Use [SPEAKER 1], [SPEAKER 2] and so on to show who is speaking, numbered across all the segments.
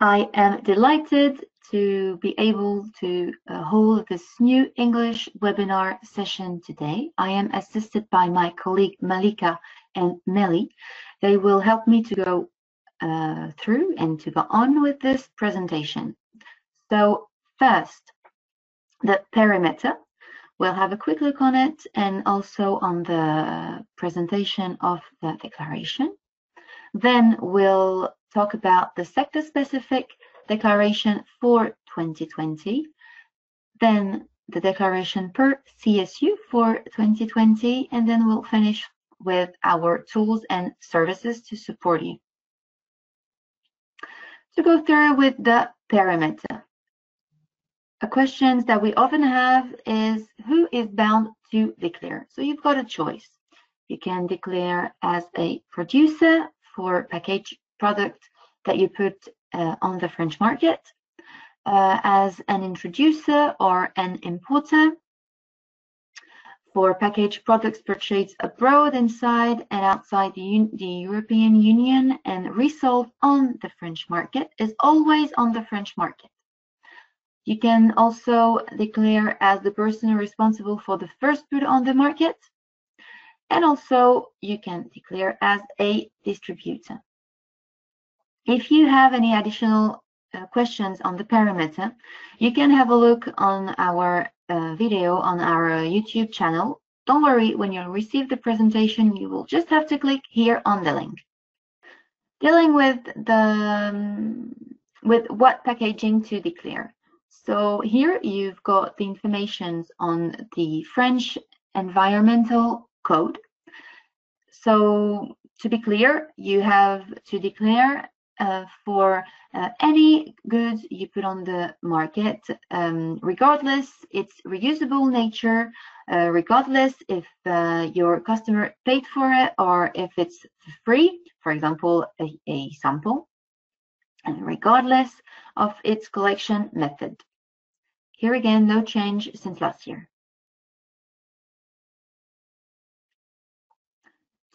[SPEAKER 1] I am delighted to be able to hold this new English webinar session today. I am assisted by my colleague Malika and Nelly. They will help me to go through and to go on with this presentation. So first, the perimeter. We'll have a quick look on it and also on the presentation of the declaration. Then we'll talk about the sector-specific declaration for 2020. Then the declaration per CSU for 2020. And then we'll finish with our tools and services to support you. To go through with the perimeter. A question that we often have is who is bound to declare? So you've got a choice. You can declare as a producer for packaged product that you put on the French market, as an introducer or an importer for packaged products purchased abroad, inside and outside the European Union and resold on the French market is always on the French market. You can also declare as the person responsible for the first good on the market, and also you can declare as a distributor. If you have any additional questions on the perimeter, you can have a look on our video on our YouTube channel. Don't worry, when you receive the presentation, you will just have to click here on the link. Dealing with what packaging to declare. So here you've got the information on the French environmental code. So to be clear, you have to declare for any goods you put on the market, regardless its reusable nature, regardless if your customer paid for it or if it's free, for example, a sample, and regardless of its collection method. Here again, no change since last year.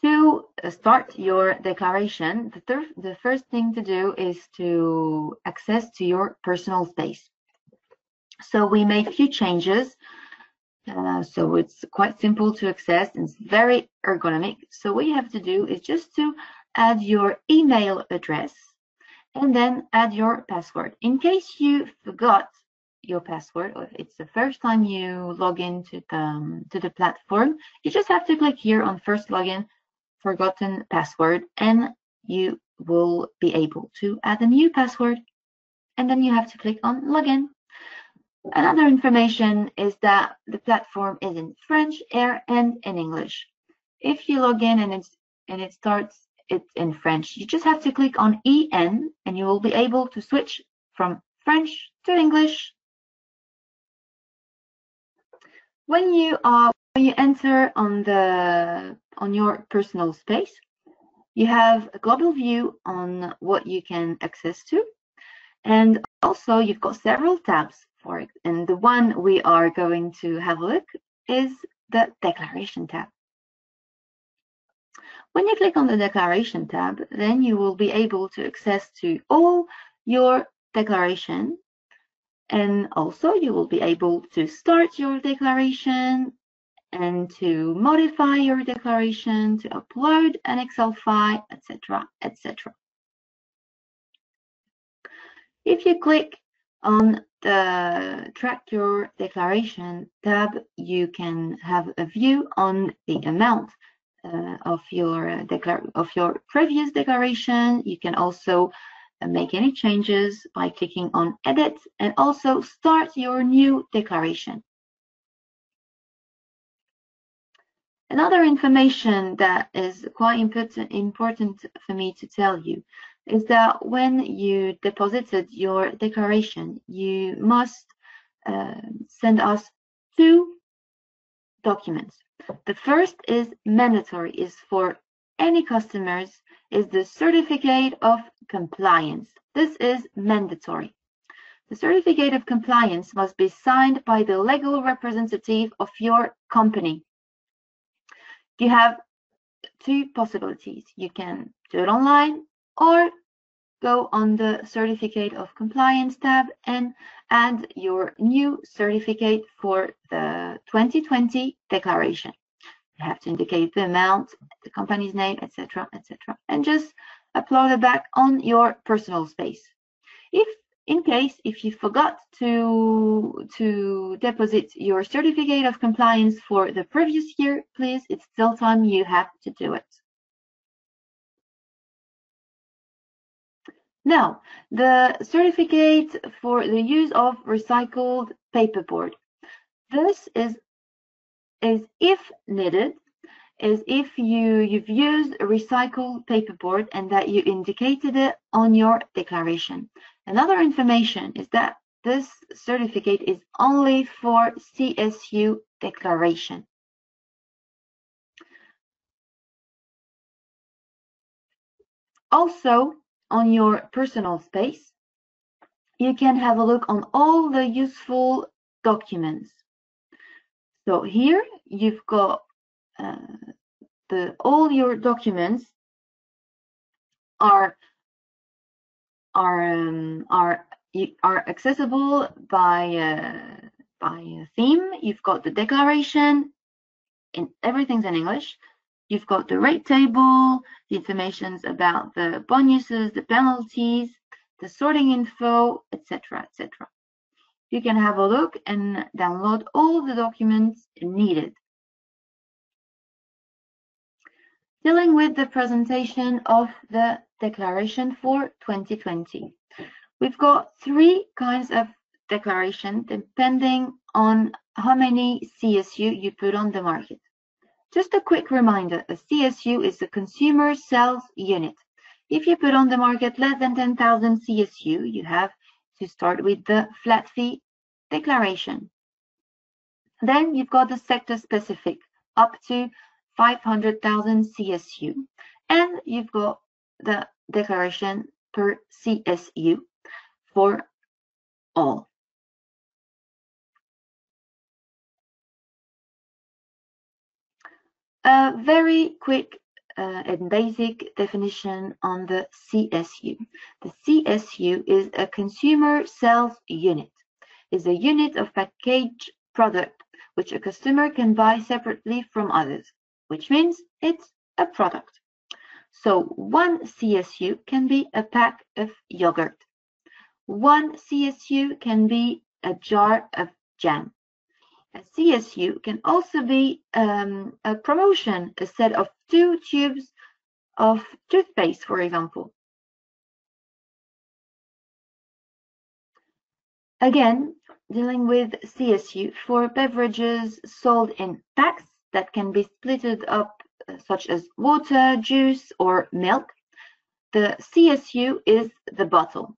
[SPEAKER 1] To start your declaration, the first thing to do is to access to your personal space. So we made a few changes. So it's quite simple to access and it's very ergonomic. So what you have to do is just to add your email address and then add your password. In case you forgot your password, or if it's the first time you log into the platform, you just have to click here on first login, forgotten password, and you will be able to add a new password, and then you have to click on login. Another information is that the platform is in French and in English. If you log in and it starts it in French, you just have to click on EN and you will be able to switch from French to English. When you enter on your personal space, you have a global view on what you can access to, and also you've got several tabs for it. And the one we are going to have a look is the Declaration tab. When you click on the Declaration tab, then you will be able to access to all your declaration. And also you will be able to start your declaration and to modify your declaration, to upload an Excel file, etc., etc. If you click on the Track Your Declaration tab, you can have a view on the amount of your previous declaration. You can also make any changes by clicking on Edit and also start your new declaration. Another information that is quite important for me to tell you is that when you deposited your declaration, you must send us 2 documents. The first is mandatory, is for any customers, is the certificate of compliance. This is mandatory. The certificate of compliance must be signed by the legal representative of your company. You have 2 possibilities. You can do it online or go on the Certificate of Compliance tab and add your new certificate for the 2020 declaration. You have to indicate the amount, the company's name, etc., etc., and just upload it back on your personal space. If you forgot to deposit your certificate of compliance for the previous year, please, it's still time, you have to do it. Now, the certificate for the use of recycled paperboard. This is if needed, is if you've used recycled paperboard and that you indicated it on your declaration. Another information is that this certificate is only for CSU declaration. Also, on your personal space, you can have a look on all the useful documents. So here you've got all your documents are accessible by theme. You've got the declaration, and everything's in English. You've got the rate table, the informations about the bonuses, the penalties, the sorting info, etc., etc. You can have a look and download all the documents needed. Dealing with the presentation of the declaration for 2020. We've got three kinds of declaration depending on how many CSU you put on the market. Just a quick reminder, a CSU is a consumer sales unit. If you put on the market less than 10,000 CSU, you have to start with the flat fee declaration. Then you've got the sector specific up to 500,000 CSU, and you've got the declaration per CSU for all. A very quick and basic definition on the CSU. The CSU is a consumer sales unit. It's a unit of packaged product which a customer can buy separately from others, which means it's a product. So one CSU can be a pack of yogurt. One CSU can be a jar of jam. A CSU can also be a promotion, a set of 2 tubes of toothpaste, for example. Again, dealing with CSU for beverages sold in packs that can be splitted up, such as water, juice, or milk. The CSU is the bottle.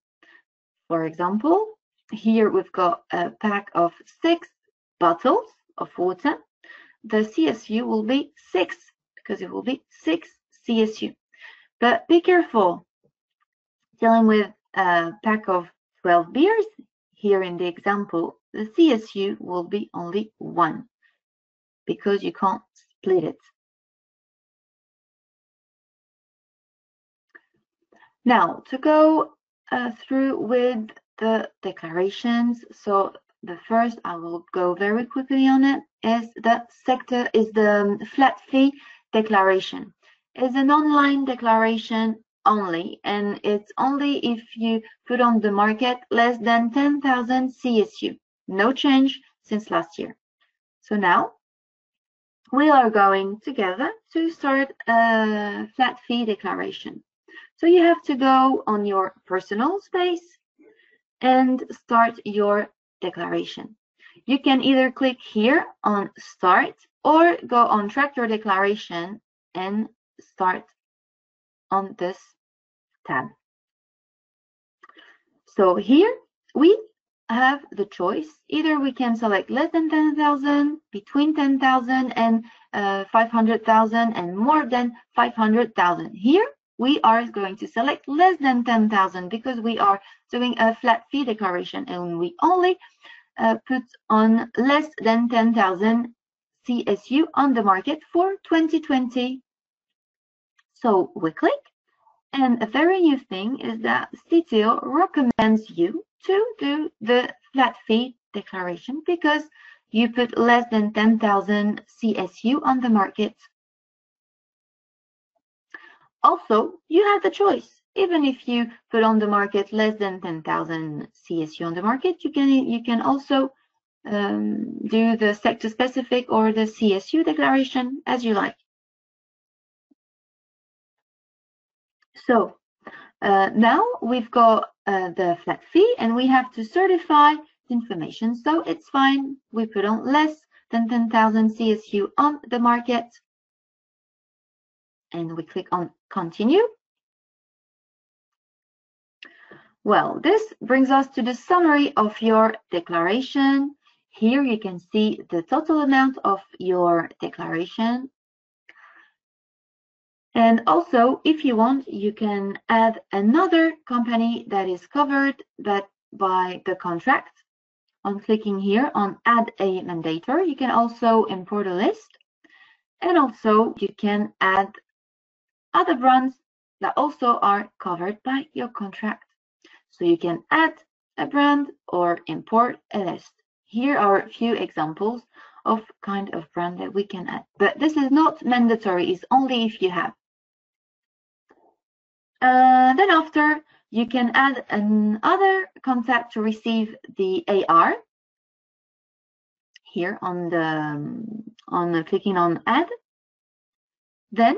[SPEAKER 1] For example, here we've got a pack of 6 bottles of water. The CSU will be 6 because it will be 6 CSU. But be careful, dealing with a pack of 12 beers, here in the example, the CSU will be only 1 because you can't split it. Now, to go through with the declarations. So the first, I will go very quickly on it, is the flat fee declaration. It's an online declaration only, and it's only if you put on the market less than 10,000 CSU. No change since last year. So now we are going together to start a flat fee declaration. So you have to go on your personal space and start your declaration. You can either click here on Start or go on Track Your Declaration and start on this tab. So here we have the choice. Either we can select less than 10,000, between 10,000 and 500,000, and more than 500,000. Here we are going to select less than 10,000 because we are doing a flat fee declaration and we only put on less than 10,000 CSU on the market for 2020. So we click And a very new thing is that CTO recommends you to do the flat fee declaration because you put less than 10,000 CSU on the market. Also, you have the choice. Even if you put on the market less than 10,000 CSU on the market, you can also do the sector specific or the CSU declaration as you like. So now we've got the flat fee and we have to certify the information. So it's fine. We put on less than 10,000 CSU on the market and we click on continue. Well, this brings us to the summary of your declaration. Here you can see the total amount of your declaration. And also, if you want, you can add another company that is covered by the contract. On clicking here on Add a Mandator, you can also import a list. And also, you can add other brands that also are covered by your contract. So you can add a brand or import a list. Here are a few examples of kind of brand that we can add. But this is not mandatory, it's only if you have. Then after, you can add another contact to receive the AR. Here on clicking on Add. Then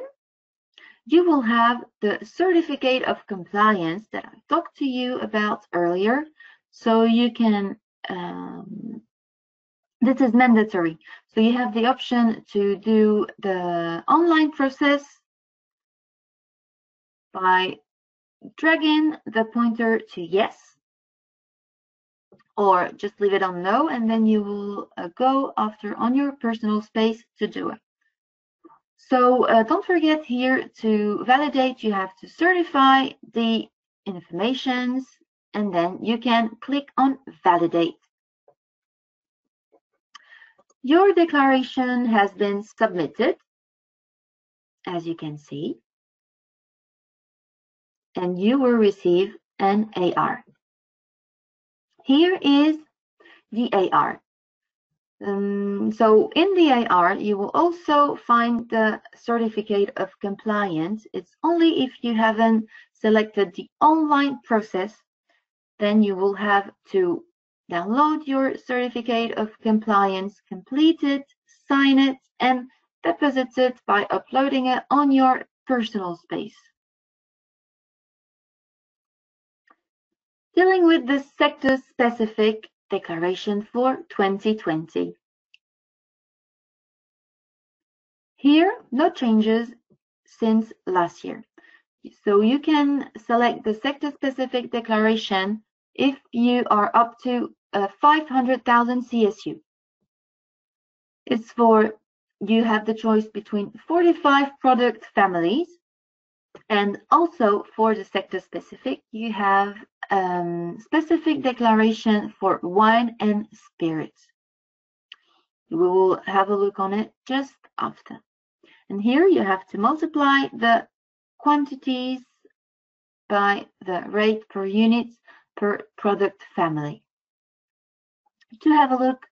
[SPEAKER 1] you will have the certificate of compliance that I talked to you about earlier. So you can, this is mandatory. So you have the option to do the online process by dragging the pointer to yes, or just leave it on no, and then you will go after on your personal space to do it. So don't forget here to validate, you have to certify the informations and then you can click on validate. Your declaration has been submitted, as you can see, and you will receive an AR. Here is the AR. So in the AR, you will also find the certificate of compliance. It's only if you haven't selected the online process, then you will have to download your certificate of compliance, complete it, sign it, and deposit it by uploading it on your personal space. Dealing with the sector-specific declaration for 2020. Here, no changes since last year. So you can select the sector-specific declaration if you are up to 500,000 CSU. It's for, you have the choice between 45 product families, and also for the sector-specific, you have specific declaration for wine and spirits. We will have a look on it just after. And here you have to multiply the quantities by the rate per unit per product family. To have a look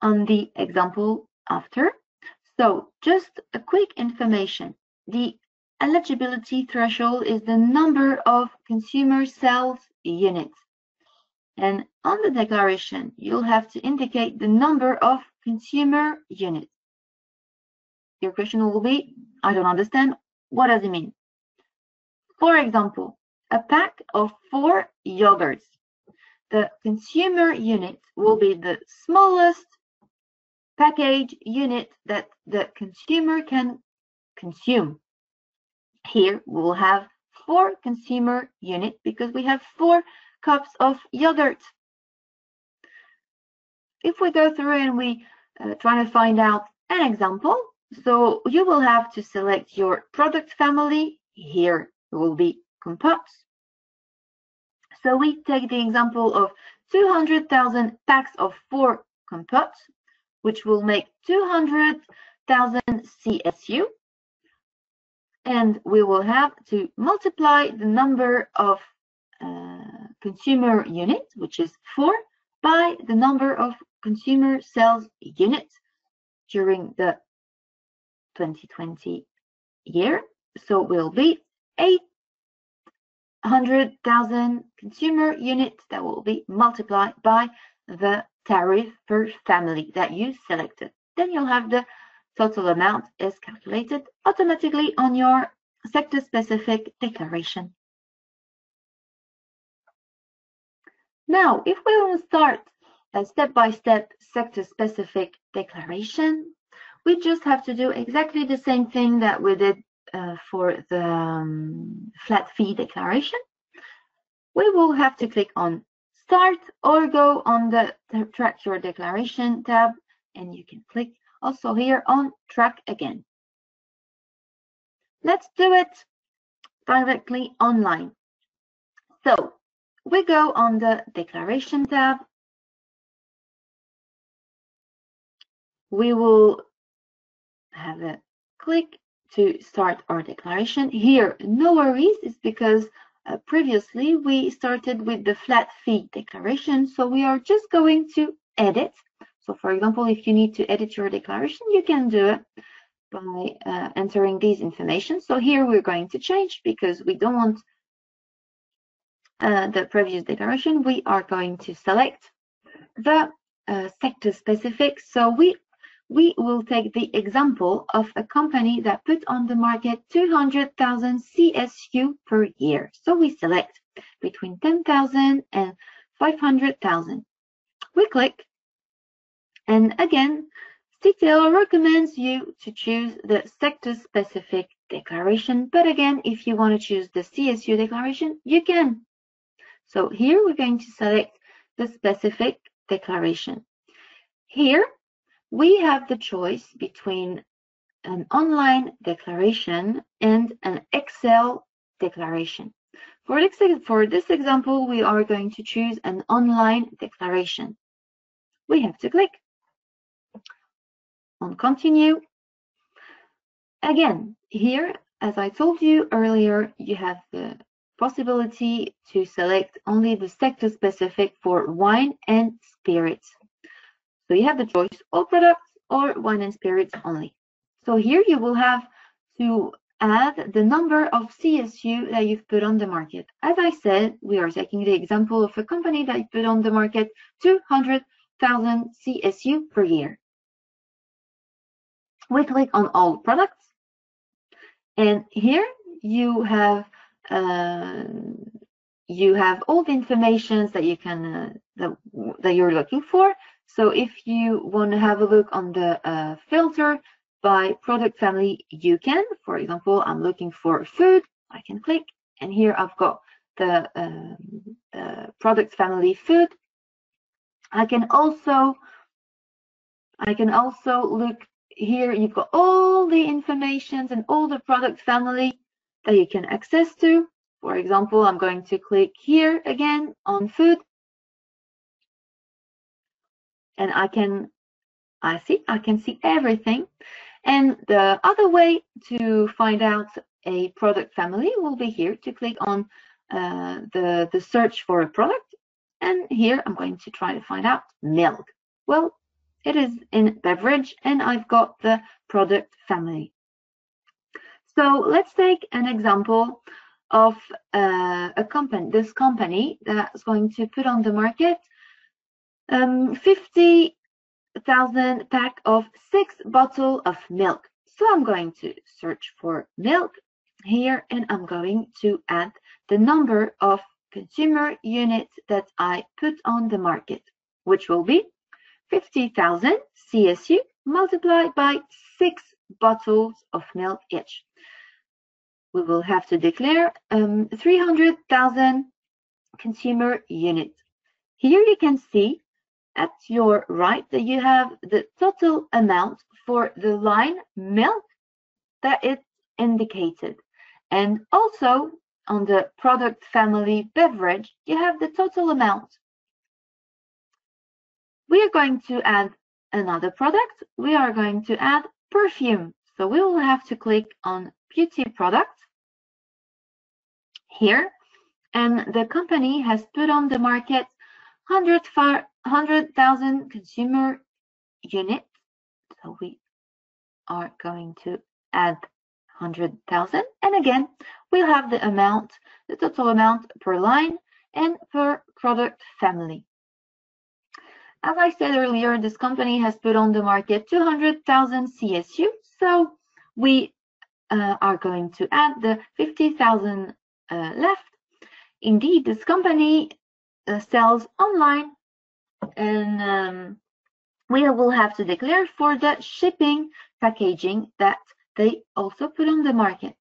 [SPEAKER 1] on the example after. So just a quick information. The eligibility threshold is the number of consumer sales units. And on the declaration, you'll have to indicate the number of consumer units. Your question will be, I don't understand. What does it mean? For example, a pack of 4 yogurts. The consumer unit will be the smallest package unit that the consumer can consume. Here we will have 4 consumer units because we have 4 cups of yogurt. If we go through and we try to find out an example, so you will have to select your product family. Here it will be compotes. So we take the example of 200,000 packs of 4 compotes, which will make 200,000 CSU. and we will have to multiply the number of consumer units, which is 4, by the number of consumer sales units during the 2020 year. So it will be 800,000 consumer units that will be multiplied by the tariff per family that you selected. Then you'll have the total amount is calculated automatically on your sector-specific declaration. Now, if we want to start a step-by-step sector-specific declaration, we just have to do exactly the same thing that we did for the flat fee declaration. We will have to click on Start or go on the Track Your Declaration tab, and you can click also here on Track again. Let's do it directly online. So we go on the Declaration tab. We will have a click to start our declaration. Here, no worries, it's because previously we started with the flat fee declaration, so we are just going to edit. So for example, if you need to edit your declaration, you can do it by entering these information. So here we're going to change because we don't want the previous declaration. We are going to select the sector specific. So we will take the example of a company that put on the market 200,000 CSU per year. So we select between 10,000 and 500,000. We click, and again, CTL recommends you to choose the sector-specific declaration. But again, if you want to choose the CSU declaration, you can. So here we're going to select the specific declaration. Here, we have the choice between an online declaration and an Excel declaration. For this example, we are going to choose an online declaration. We have to click on Continue. Again, here, as I told you earlier, you have the possibility to select only the sector specific for wine and spirits. So you have the choice, all products or wine and spirits only. So here you will have to add the number of CSU that you've put on the market. As I said, we are taking the example of a company that you put on the market 200,000 CSU per year. We click on all products, and here you have all the information that you can that you're looking for. So if you want to have a look on the filter by product family, you can. For example, I'm looking for food. I can click, and here I've got the product family food. I can also look here. You've got all the information and all the product family that you can access to. For example, I'm going to click here again on food, and I can see everything. And the other way to find out a product family will be here to click on the search for a product. And here I'm going to try to find out milk. Well, it is in beverage, and I've got the product family. So let's take an example of this company that's going to put on the market 50,000 pack of 6 bottles of milk. So I'm going to search for milk here, and I'm going to add the number of consumer units that I put on the market, which will be 50,000 CSU multiplied by 6 bottles of milk each. We will have to declare 300,000 consumer units. Here you can see at your right that you have the total amount for the line milk that is indicated. And also on the product family beverage, you have the total amount. We are going to add another product. We are going to add perfume. So we will have to click on beauty product here, and the company has put on the market 100,000 consumer units. So we are going to add 100,000, and again we'll have the amount, the total amount per line and per product family. As I said earlier, this company has put on the market 200,000 CSU, so we are going to add the 50,000 left. Indeed, this company sells online, and we will have to declare for the shipping packaging that they also put on the market.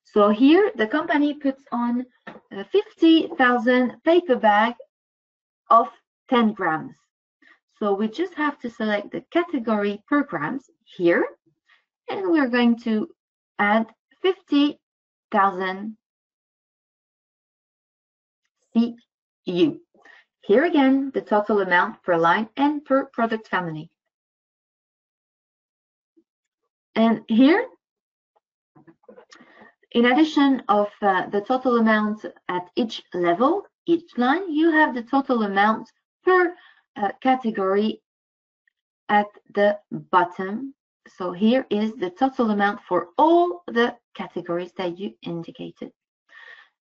[SPEAKER 1] So here the company puts on 50,000 paper bag of 10 grams. So we just have to select the category per grams here, and we're going to add 50,000 CU. Here again, the total amount per line and per product family. And here, in addition of the total amount at each level, each line, you have the total amount per category at the bottom. So here is the total amount for all the categories that you indicated.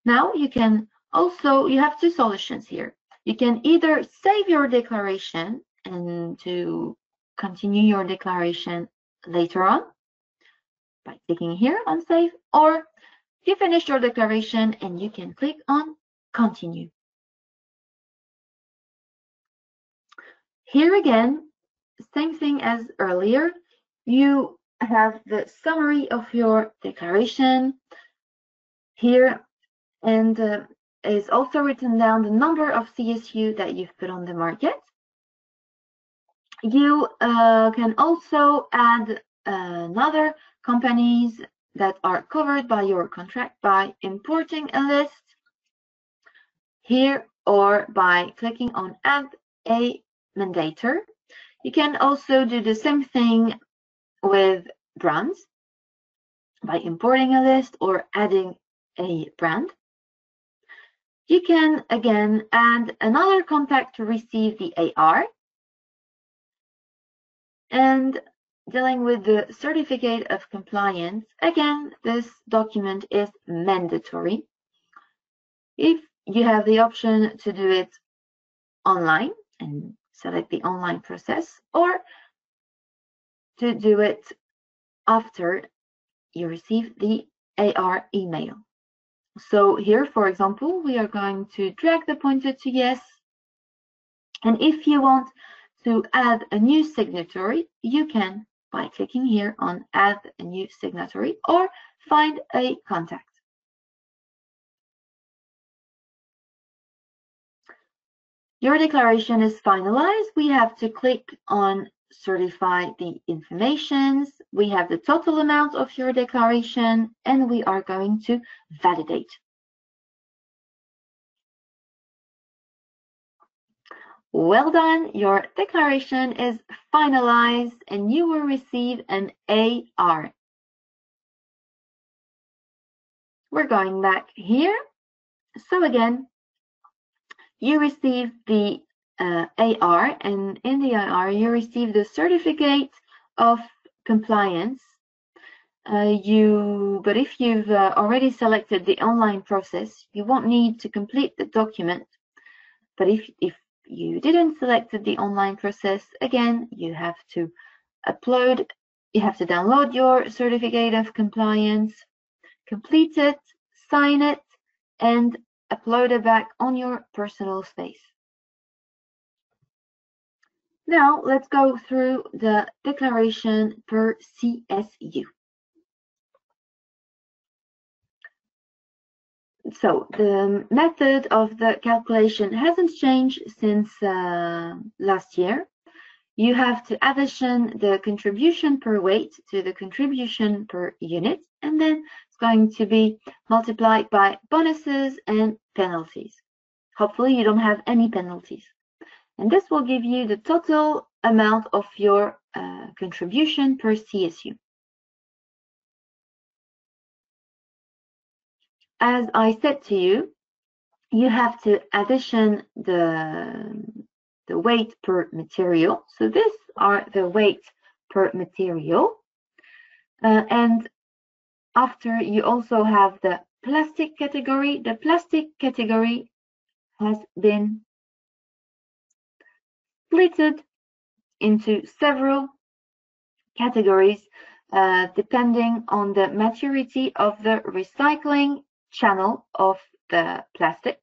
[SPEAKER 1] Now you can also, you have two solutions here. You can either save your declaration and to continue your declaration later on by clicking here on save, or you finish your declaration and you can click on continue. Here again, same thing as earlier, you have the summary of your declaration here, and is also written down the number of CSU that you've put on the market. You can also add another companies that are covered by your contract by importing a list here or by clicking on add a mandator. You can also do the same thing with brands by importing a list or adding a brand. You can again add another contact to receive the AR, and dealing with the certificate of compliance, again, this document is mandatory. If you have the option to do it online and select the online process, or to do it after you receive the AR email. So here, for example, we are going to drag the pointer to yes. And if you want to add a new signatory, you can by clicking here on add a new signatory or find a contact. Your declaration is finalized. We have to click on certify the informations. We have the total amount of your declaration, and we are going to validate. Well done, your declaration is finalized and you will receive an AR. We're going back here. So again, you receive the AR, and in the AR you receive the certificate of compliance. But if you've already selected the online process, you won't need to complete the document. But if you didn't select the online process, again, you have to download your certificate of compliance, complete it, sign it, and upload it back on your personal space. Now let's go through the declaration per CSU. So the method of the calculation hasn't changed since last year. You have to addition the contribution per weight to the contribution per unit, and then it's going to be multiplied by bonuses and penalties. Hopefully you don't have any penalties. And this will give you the total amount of your contribution per CSU. as I said to you, you have to addition the weight per material. So these are the weight per material. And after, you also have the plastic category. The plastic category has been split into several categories depending on the maturity of the recycling channel of the plastic.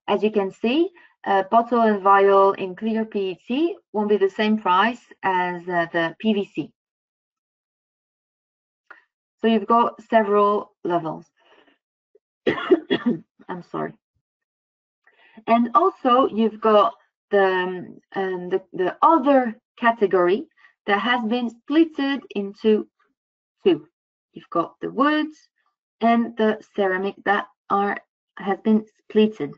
[SPEAKER 1] As you can see, bottle and vial in clear PET won't be the same price as the PVC. So you've got several levels. I'm sorry. And also you've got the other category that has been splitted into two. You've got the woods and the ceramic that has been splitted.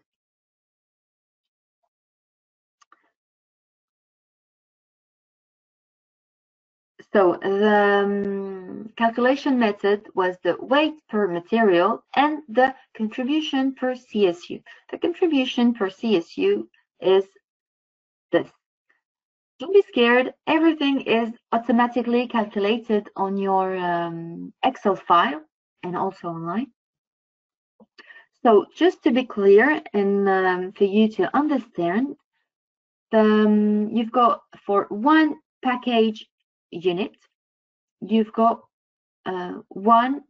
[SPEAKER 1] So the calculation method was the weight per material and the contribution per CSU. The contribution per CSU is this. Don't be scared. Everything is automatically calculated on your Excel file and also online. So just to be clear and for you to understand, you've got for one package unit, you've got one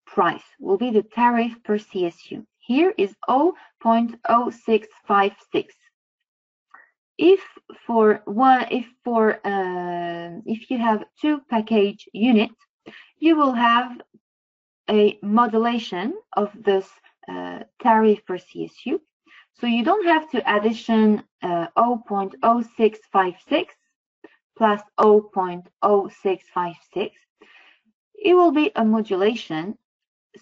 [SPEAKER 1] price, will be the tariff per CSU. Here is 0.0656. If you have two package units, you will have a modulation of this tariff per CSU. So you don't have to addition 0.0656 plus 0.0656. It will be a modulation.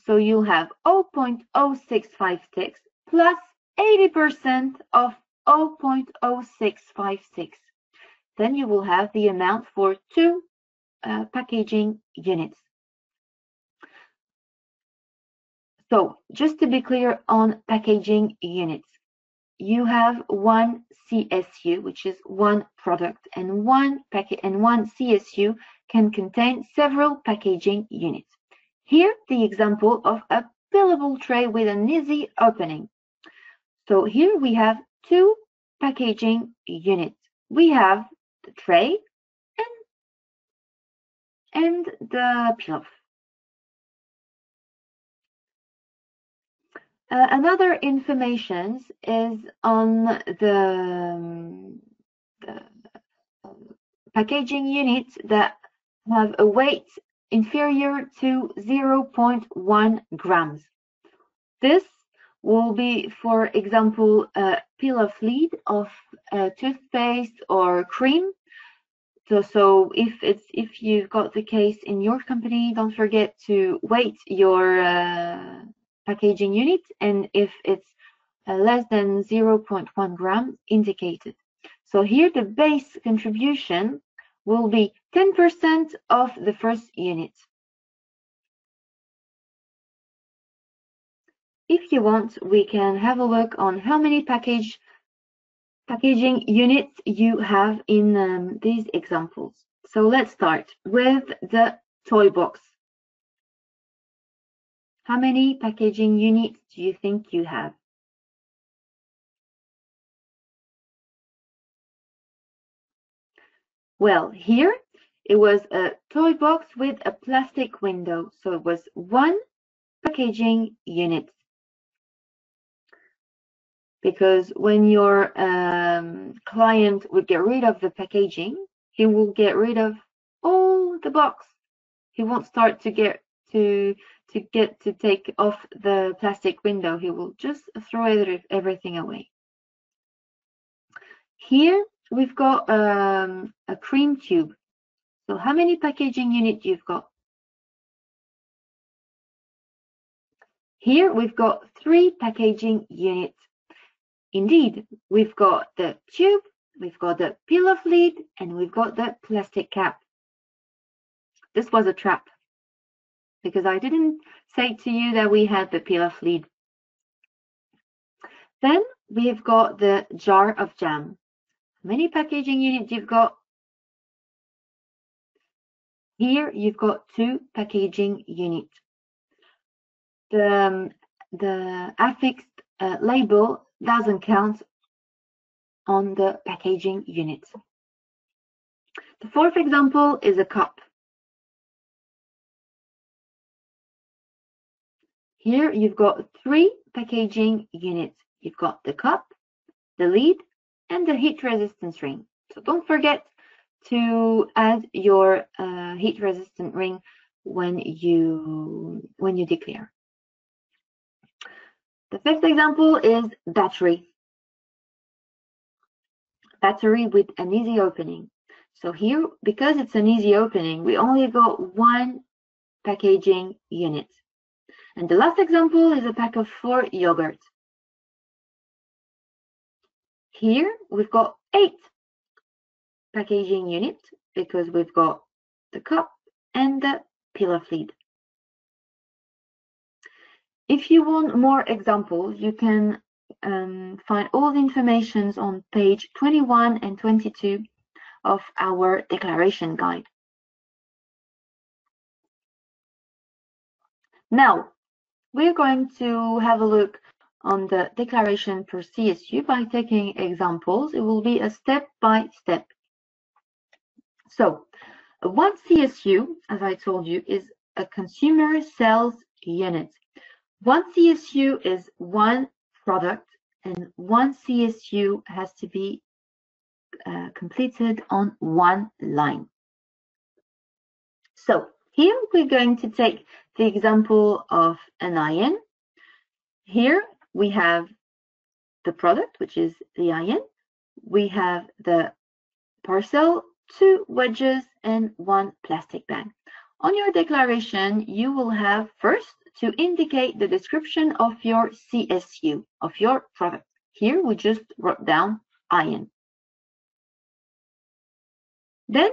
[SPEAKER 1] So you'll have 0.0656 plus 80% of 0.0656. Then you will have the amount for two packaging units. So just to be clear on packaging units, you have one CSU, which is one product, and one CSU can contain several packaging units. Here, the example of a fillable tray with an easy opening. So here we have two packaging units. We have the tray and the peel-off. Another information is on the packaging units that have a weight inferior to 0.1 grams. This will be, for example, a peel-off lid of toothpaste or cream. So if you've got the case in your company, don't forget to weight your packaging unit, and if it's less than 0.1 gram, indicated. So here the base contribution will be 10% of the first unit. If you want, we can have a look on how many packaging units you have in these examples. So let's start with the toy box. How many packaging units do you think you have? Well, here it was a toy box with a plastic window, so it was one packaging unit. Because when your client would get rid of the packaging, he will get rid of all the box. He won't start to take off the plastic window. He will just throw everything away. Here we've got a cream tube. So how many packaging units you've got? Here we've got 3 packaging units. Indeed, we've got the tube, we've got the peel-off lid, and we've got the plastic cap. This was a trap. because I didn't say to you that we had the peel-off lid. Then we've got the jar of jam. How many packaging units you've got? Here you've got 2 packaging units. The affixed label doesn't count on the packaging unit. The 4th example is a cup. Here you've got 3 packaging units. You've got the cup, the lid, and the heat resistance ring. So don't forget to add your heat resistant ring when you declare. The 5th example is battery. Battery with an easy opening. So here, because it's an easy opening, we only got 1 packaging unit. And the last example is a pack of 4 yogurt. Here we've got 8 packaging units because we've got the cup and the peel-off lid. If you want more examples, you can find all the information on page 21 and 22 of our declaration guide. Now, we're going to have a look on the declaration per CSU by taking examples. It will be a step-by-step. So, one CSU, as I told you, is a consumer sales unit. One CSU is one product, and one CSU has to be completed on one line. So here we're going to take the example of an iron. Here we have the product, which is the iron. We have the parcel, 2 wedges, and 1 plastic bag. On your declaration, you will have first to indicate the description of your CSU, of your product. Here we just wrote down iron. Then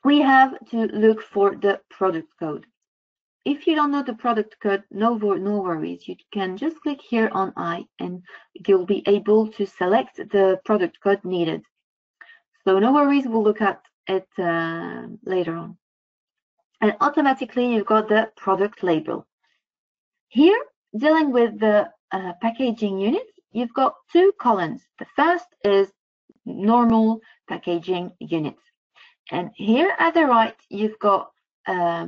[SPEAKER 1] we have to look for the product code. If you don't know the product code, no worries. You can just click here on I and you'll be able to select the product code needed. So no worries, we'll look at it later on. And automatically you've got the product label. Here, dealing with the packaging unit, you've got 2 columns. The first is normal packaging units. And here at the right, you've got a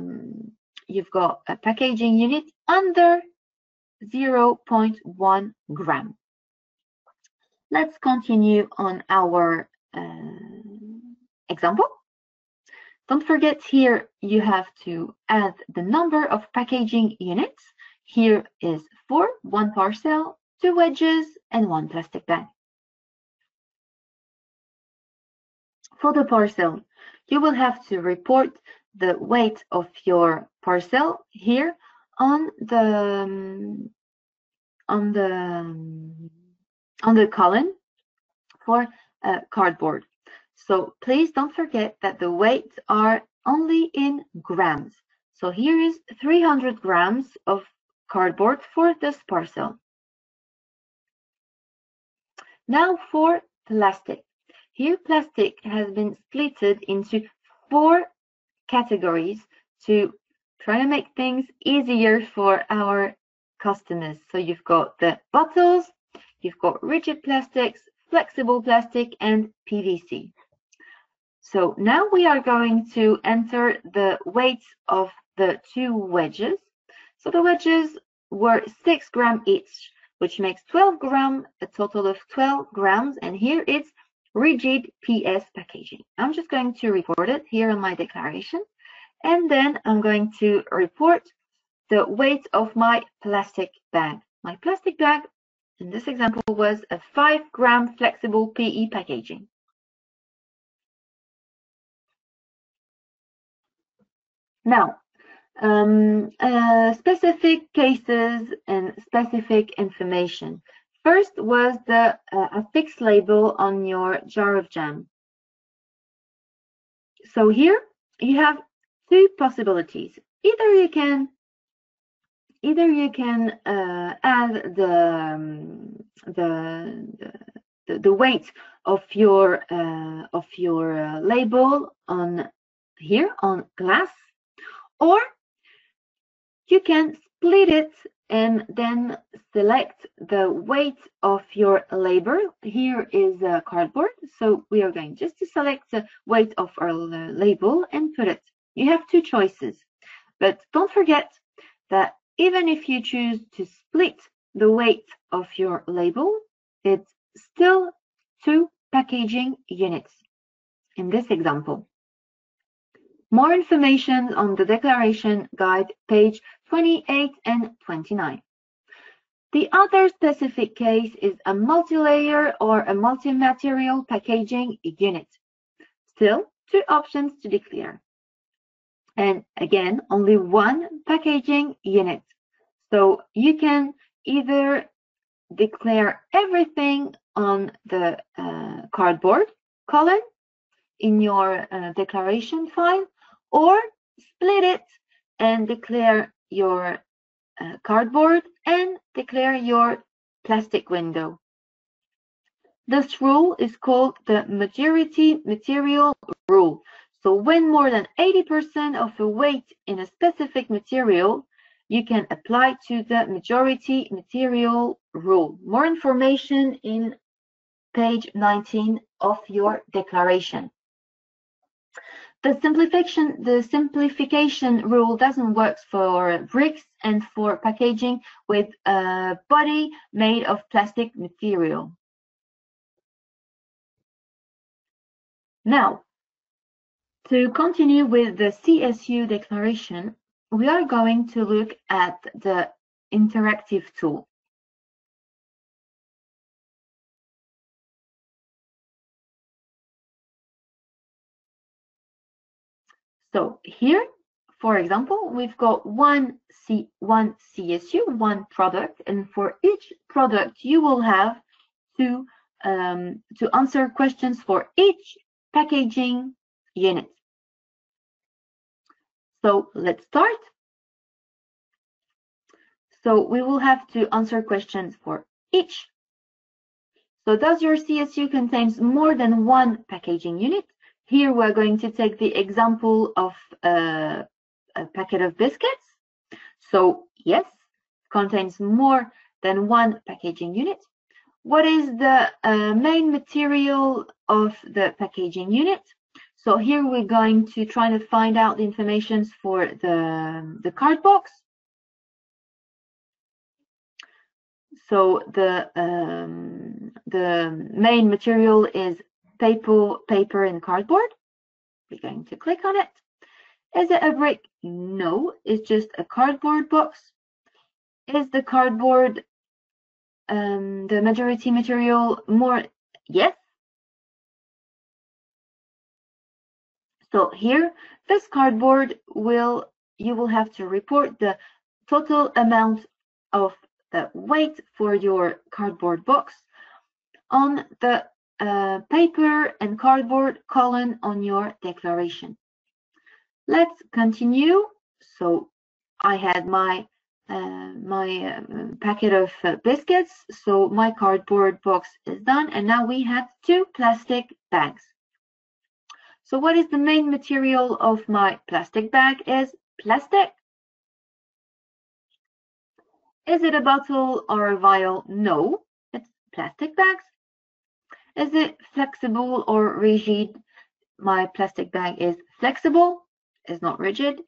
[SPEAKER 1] packaging unit under 0.1 gram. Let's continue on our example. Don't forget here you have to add the number of packaging units. Here is 4, 1 parcel, 2 wedges, and 1 plastic bag. For the parcel, you will have to report the weight of your parcel here on the column for cardboard. So please don't forget that the weights are only in grams. So here is 300 grams of cardboard for this parcel. Now for plastic. Here plastic has been splitted into 4 categories to try to make things easier for our customers. So you've got the bottles, you've got rigid plastics, flexible plastic, and PVC. So now we are going to enter the weights of the 2 wedges. So the wedges were 6 grams each, which makes 12 grams, a total of 12 grams. And here it's rigid PS packaging. I'm just going to report it here on my declaration. And then I'm going to report the weight of my plastic bag. My plastic bag in this example was a 5-gram flexible PE packaging. Now, specific cases and specific information. First was the affixed label on your jar of jam. So here you have 2 possibilities. either you can add the weight of your label on here on glass, or you can split it and then select the weight of your label. Here is cardboard, so we are going just to select the weight of our label and put it. You have two choices, but don't forget that even if you choose to split the weight of your label, it's still 2 packaging units in this example. More information on the declaration guide, page 28 and 29. The other specific case is a multi-layer or a multi-material packaging unit. Still 2 options to declare. And again, only 1 packaging unit. So you can either declare everything on the cardboard column in your declaration file, or split it and declare your cardboard and declare your plastic window. This rule is called the majority material rule. So when more than 80% of the weight in a specific material, you can apply to the majority material rule. More information in page 19 of your declaration. The simplification rule doesn't work for bricks and for packaging with a body made of plastic material. Now, to continue with the CSU declaration, we are going to look at the interactive tool. So here, for example, we've got one CSU, one product, and for each product, you will have to answer questions for each packaging unit. So let's start. So we will have to answer questions for each. So does your CSU contains more than 1 packaging unit? Here we're going to take the example of a packet of biscuits. So yes, contains more than 1 packaging unit. What is the main material of the packaging unit? So here we're going to try to find out the information for the card box. So the main material is paper and cardboard. We're going to click on it. Is it a brick? No, it's just a cardboard box. Is the cardboard the majority material more? Yes. So here, this cardboard you will have to report the total amount of the weight for your cardboard box on the paper and cardboard column on your declaration. Let's continue. So I had my packet of biscuits, so my cardboard box is done, and now we have 2 plastic bags. So what is the main material of my plastic bag? Is plastic. Is it a bottle or a vial? No, it's plastic bags. Is it flexible or rigid? My plastic bag is flexible, is not rigid.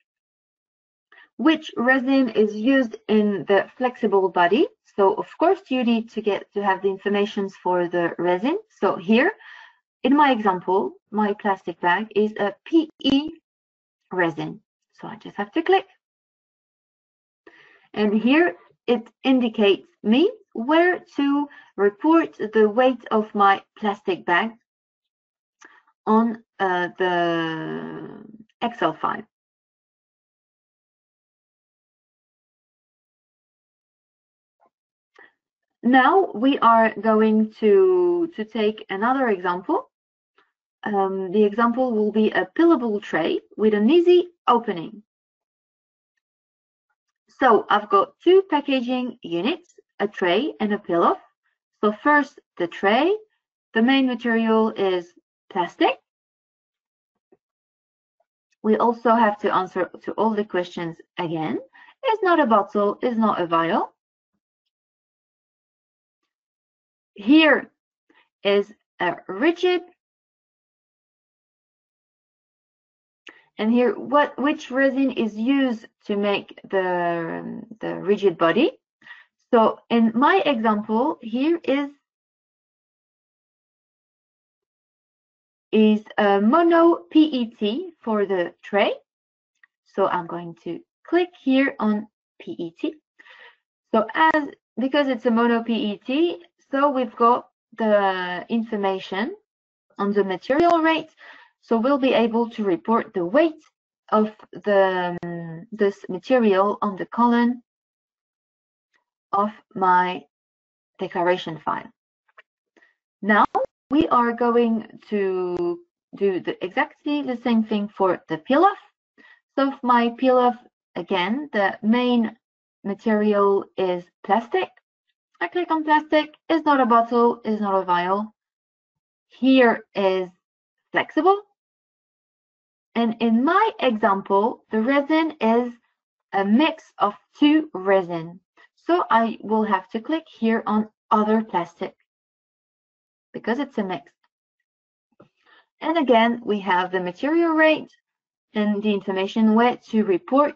[SPEAKER 1] Which resin is used in the flexible body? So of course you need to have the information for the resin. So here, in my example, my plastic bag is a PE resin. So I just have to click. And here it indicates me where to report the weight of my plastic bag on the Excel file. Now we are going to take another example. The example will be a pillable tray with an easy opening. So I've got two packaging units, a tray and a peel-off. So first, the tray. The main material is plastic. We also have to answer to all the questions again. It's not a bottle, it's not a vial. Here is a rigid, and here which resin is used to make the rigid body. So in my example, here is a mono PET for the tray. So I'm going to click here on PET. So because it's a mono PET, so we've got the information on the material rate. So we'll be able to report the weight of this material on the column of my declaration file. Now we are going to do exactly the same thing for the peel-off. So for my peel-off, again, the main material is plastic. I click on plastic. It's not a bottle, it's not a vial. Here is flexible. And in my example, the resin is a mix of two resin. So I will have to click here on other plastic because it's a mix. And again, we have the material rate and the information where to report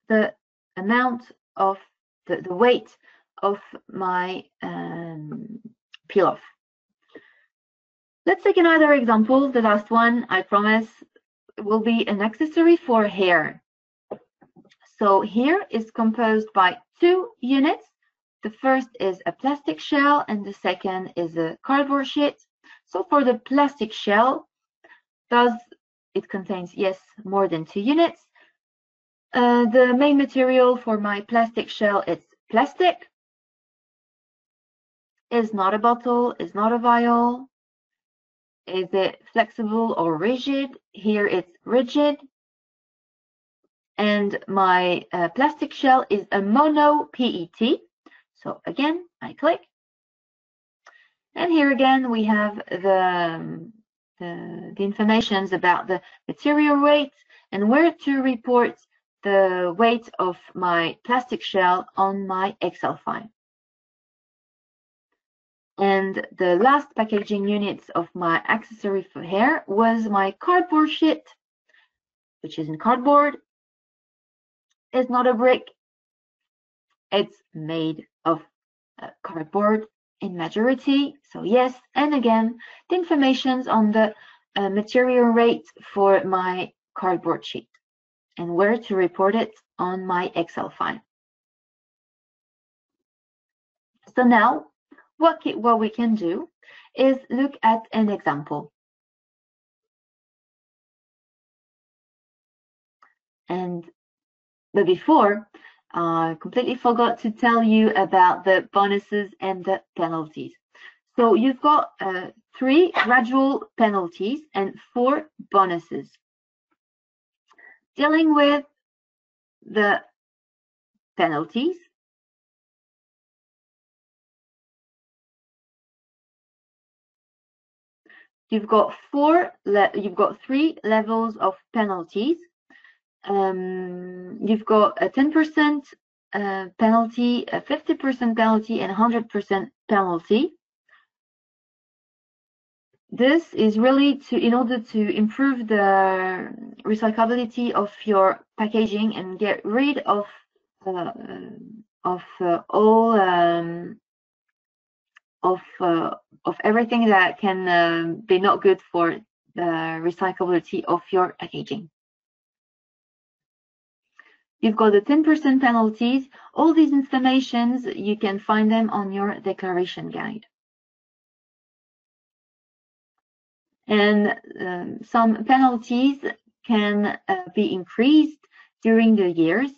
[SPEAKER 1] the amount of the weight of my peel-off. Let's take another example. The last one, I promise, will be an accessory for hair. So here is composed by two units. The first is a plastic shell and the second is a cardboard sheet. So for the plastic shell, it contains, yes, more than 2 units. The main material for my plastic shell is plastic. It's not a bottle, it's not a vial. Is it flexible or rigid? Here it's rigid. And my plastic shell is a mono PET. So again, I click. And here again, we have the information about the material weight and where to report the weight of my plastic shell on my Excel file. And the last packaging units of my accessory for hair was my cardboard sheet, which is in cardboard. It's not a brick. It's made of cardboard in majority. So yes, and again, the information on the material rate for my cardboard sheet and where to report it on my Excel file. So now, what we can do is look at an example. But before, I completely forgot to tell you about the bonuses and the penalties. So you've got 3 gradual penalties and 4 bonuses. Dealing with the penalties, you've got 3 levels of penalties. You've got a 10% penalty, a 50% penalty, and 100% penalty. This is really in order to improve the recyclability of your packaging and get rid of everything that can be not good for the recyclability of your packaging. You've got the 10% penalties. All these informations, you can find them on your declaration guide. And some penalties can be increased during the years.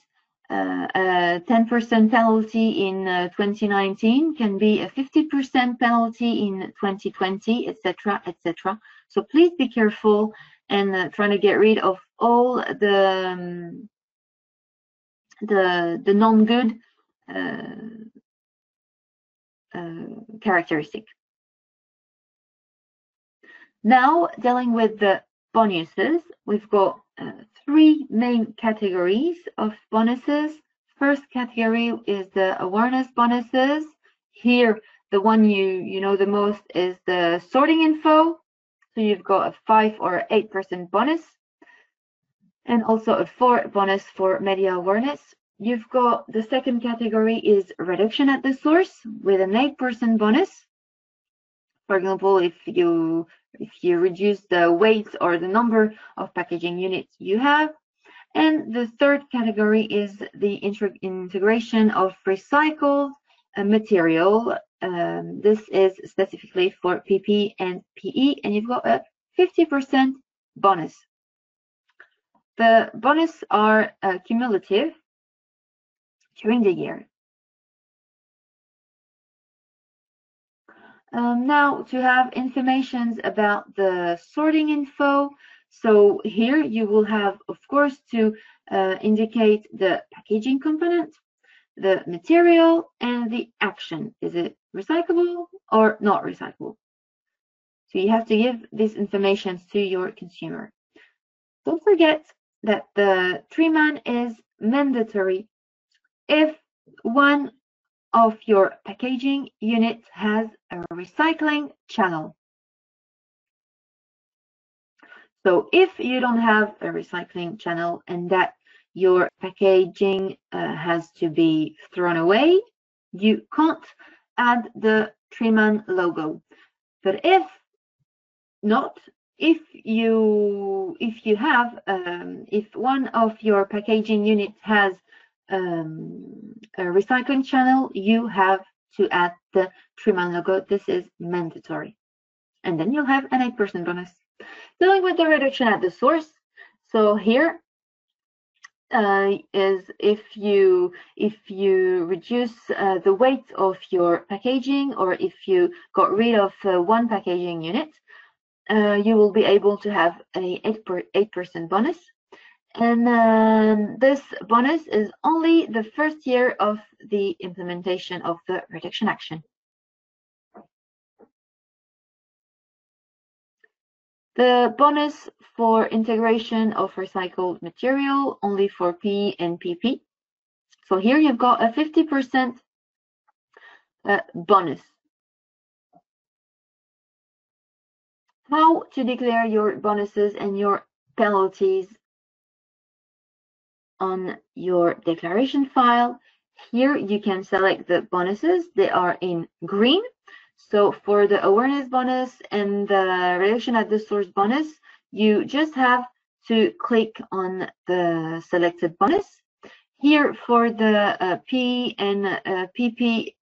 [SPEAKER 1] A 10% penalty in 2019 can be a 50% penalty in 2020, etc., etc. So please be careful and trying to get rid of all the non-good characteristic. Now, dealing with the bonuses, we've got three main categories of bonuses. First category is the awareness bonuses. Here, the one you know the most is the sorting info. So you've got a 5 or 8% bonus, and also a 4 bonus for media awareness. You've got the second category is reduction at the source with an 8% bonus. For example, if you reduce the weight or the number of packaging units you have. And the third category is the integration of recycled material. This is specifically for PP and PE, and you've got a 50% bonus. The bonus are cumulative during the year. Now, to have information about the sorting info, so here you will have, of course, to indicate the packaging component, the material, and the action. Is it recyclable or not recyclable? So you have to give this information to your consumer. Don't forget that the three-man is mandatory if one of your packaging unit has a recycling channel. So if you don't have a recycling channel and that your packaging has to be thrown away, you can't add the three-man logo. But if not, if one of your packaging units has a recycling channel, you have to add the three-man logo. This is mandatory. And then you'll have an 8% bonus. Dealing with the reduction at the source. So here is if you reduce the weight of your packaging, or if you got rid of one packaging unit, you will be able to have an 8% bonus. And this bonus is only the first year of the implementation of the reduction action. The bonus for integration of recycled material only for PE and PP. So here you've got a 50% bonus. How to declare your bonuses and your penalties on your declaration file. Here you can select the bonuses. They are in green. So for the awareness bonus and the reduction at the source bonus, you just have to click on the selected bonus. Here for the P and PP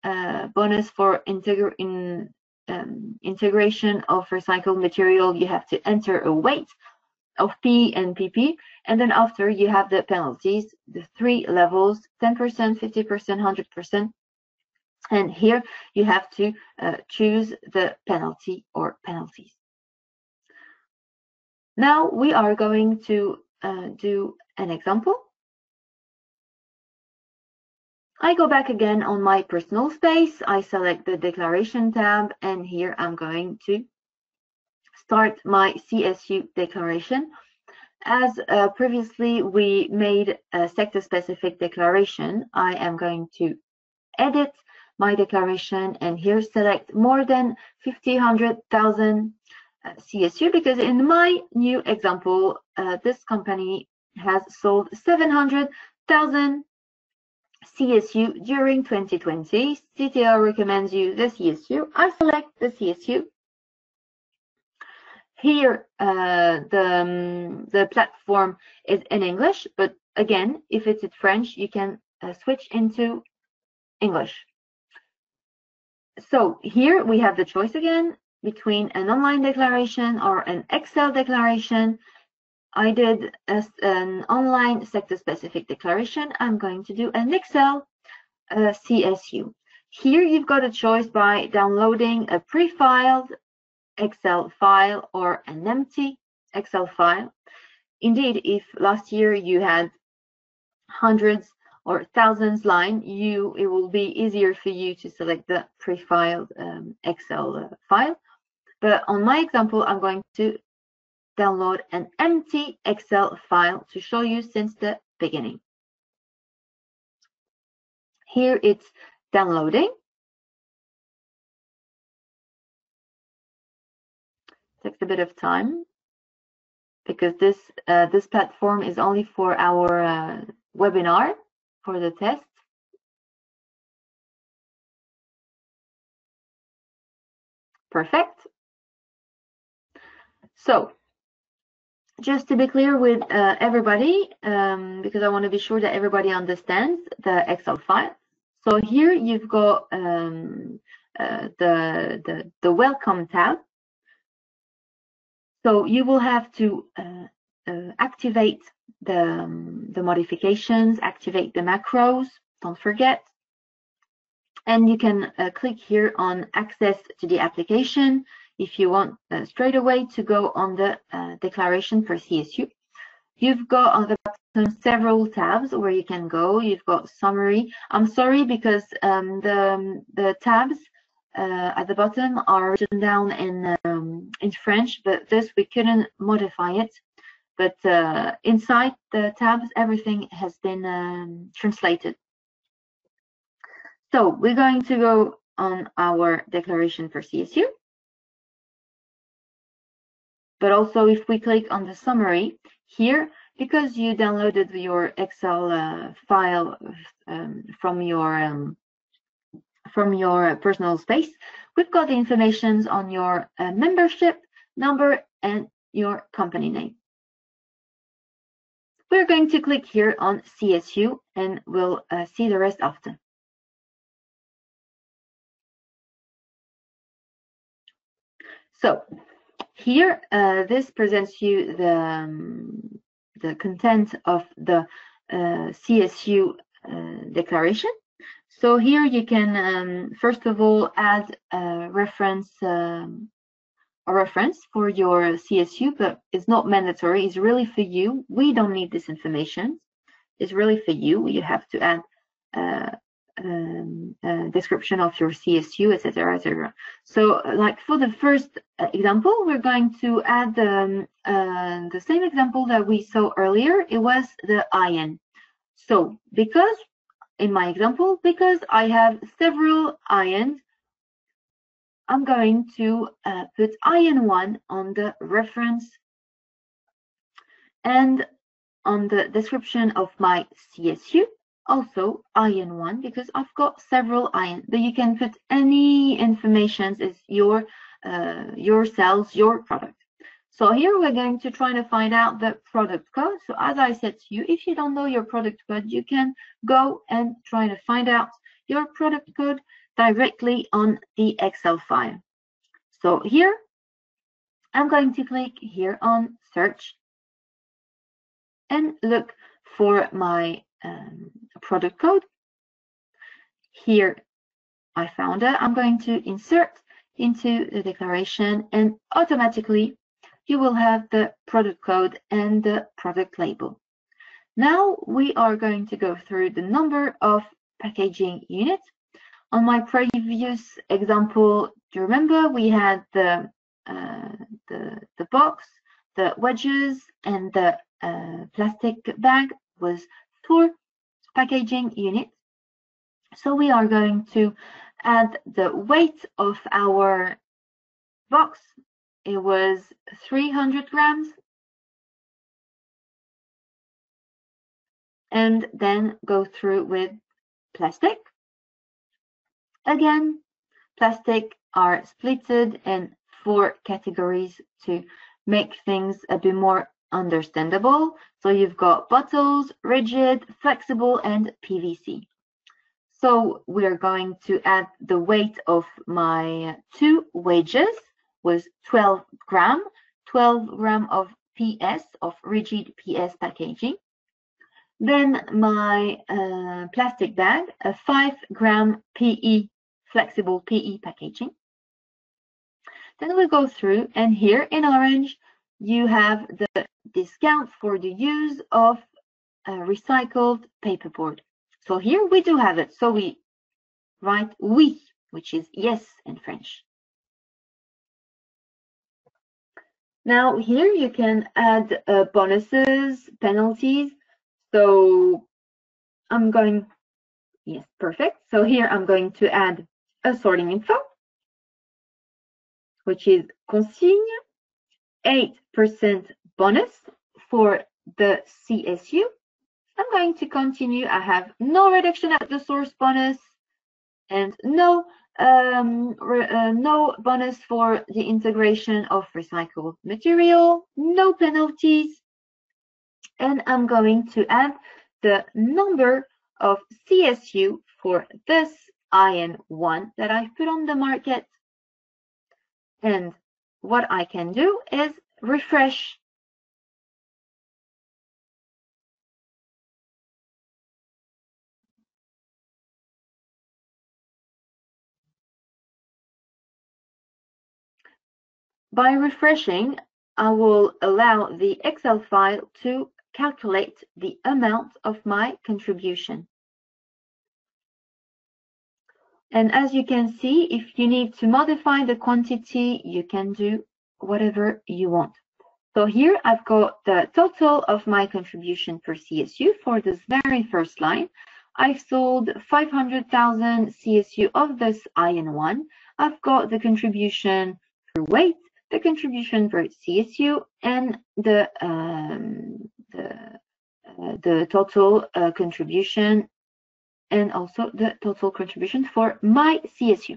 [SPEAKER 1] bonus for integration of recycled material, you have to enter a weight of P and PP, and then after you have the penalties, the 3 levels, 10%, 50%, 100%. And here you have to choose the penalty or penalties. Now we are going to do an example. I go back again on my personal space. I select the declaration tab, and here I'm going to start my CSU declaration. As previously we made a sector-specific declaration, I am going to edit my declaration and here select more than 50, 100,000 CSU, because in my new example, this company has sold 700,000 CSU during 2020. CTO recommends you the CSU. I select the CSU. Here, the platform is in English, but again, if it's in French, you can switch into English. So here we have the choice again between an online declaration or an Excel declaration. I did an online sector-specific declaration. I'm going to do an Excel CSU. Here you've got a choice by downloading a pre-filed Excel file or an empty Excel file. Indeed, if last year you had hundreds or thousands line, it will be easier for you to select the pre-filed Excel file. But on my example, I'm going to download an empty Excel file to show you since the beginning. Here it's downloading. Takes a bit of time because this platform is only for our webinar for the test. Perfect. So just to be clear with everybody, because I want to be sure that everybody understands the Excel file. So here you've got the welcome tab. So you will have to activate the modifications, activate the macros, don't forget. And you can click here on access to the application if you want straight away to go on the declaration for CSU. You've got on the bottom several tabs where you can go. You've got summary. I'm sorry because the tabs at the bottom are written down in French, but this we couldn't modify it. But inside the tabs, everything has been translated. So we're going to go on our declaration for CSU. But also if we click on the summary here, because you downloaded your Excel file from your personal space, we've got the information on your membership number and your company name. We're going to click here on CSU and we'll see the rest after. So here, this presents you the content of the CSU declaration. So here you can, first of all, add a reference for your CSU, but it's not mandatory. It's really for you. We don't need this information. It's really for you. You have to add description of your CSU, etc., etc. So, like for the first example, we're going to add the same example that we saw earlier. It was the IN. So, because in my example, because I have several INs, I'm going to put IN1 on the reference and on the description of my CSU. Also IN1 because I've got several IN, but you can put any information as your sales, your product. So here we're going to try to find out the product code. So as I said to you, if you don't know your product code, you can go and try to find out your product code directly on the Excel file. So here I'm going to click here on search and look for my product code. Here I found it. I'm going to insert into the declaration and automatically you will have the product code and the product label. Now we are going to go through the number of packaging units. On my previous example, do you remember we had the box, the wedges, and the plastic bag was 4 packaging units. So we are going to add the weight of our box. It was 300 grams. And then go through with plastic. Again, plastic are splitted in 4 categories to make things a bit more understandable. So you've got bottles, rigid, flexible, and PVC. So we're going to add the weight of my 2 wedges was 12 gram of PS, of rigid PS packaging. Then my plastic bag, a 5 gram PE, flexible PE packaging. Then we go through, and here in orange, you have the discount for the use of recycled paperboard. So here we do have it. So we write oui, which is yes in French. Now here you can add bonuses, penalties. So I'm going, yes, perfect. So here I'm going to add a sorting info, which is consigne, 8% bonus for the CSU. I'm going to continue. I have no reduction at the source bonus and no bonus for the integration of recycled material, no penalties, and I'm going to add the number of CSU for this IN1 that I've put on the market. And what I can do is refresh. By refreshing, I will allow the Excel file to calculate the amount of my contribution. And as you can see, if you need to modify the quantity, you can do whatever you want. So here I've got the total of my contribution per CSU for this very first line. I've sold 500,000 CSU of this IN1. I've got the contribution per weight, the contribution per CSU, and the total contribution, and also the total contribution for my CSU.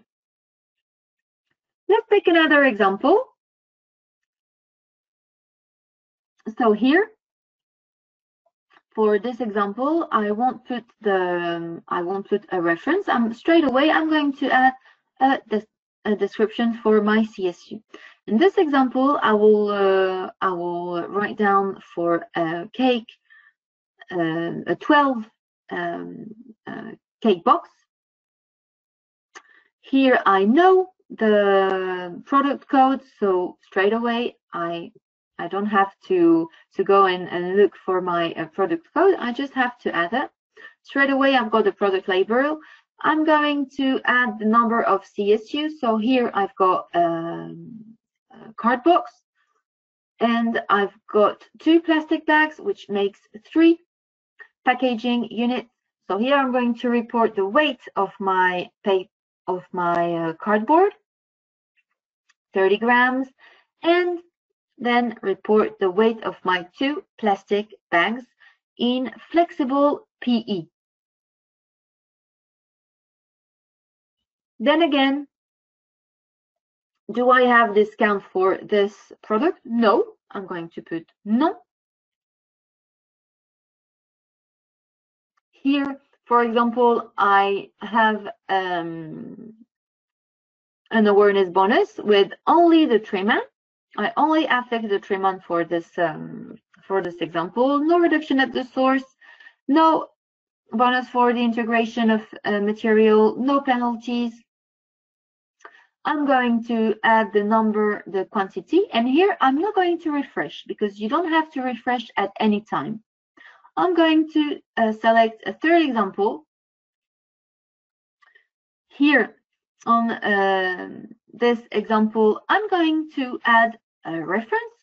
[SPEAKER 1] Let's take another example. So here, for this example, I won't put a reference. Straight away I'm going to add a description for my CSU. In this example, I will write down for a cake, a 12 cake box. Here I know the product code, so straight away I don't have to go and look for my product code. I just have to add it. Straight away I've got the product label. I'm going to add the number of CSU. So here I've got a card box, and I've got 2 plastic bags, which makes 3 packaging units. So here I'm going to report the weight of my cardboard, 30 grams, and then report the weight of my 2 plastic bags in flexible PE. Then again, do I have discount for this product? No, I'm going to put no. Here, for example, I have an awareness bonus with only the trim-on. I only affect the trim-on for this example. No reduction at the source, no bonus for the integration of material, no penalties. I'm going to add the number, the quantity, and here I'm not going to refresh because you don't have to refresh at any time. I'm going to select a third example. Here on this example, I'm going to add a reference.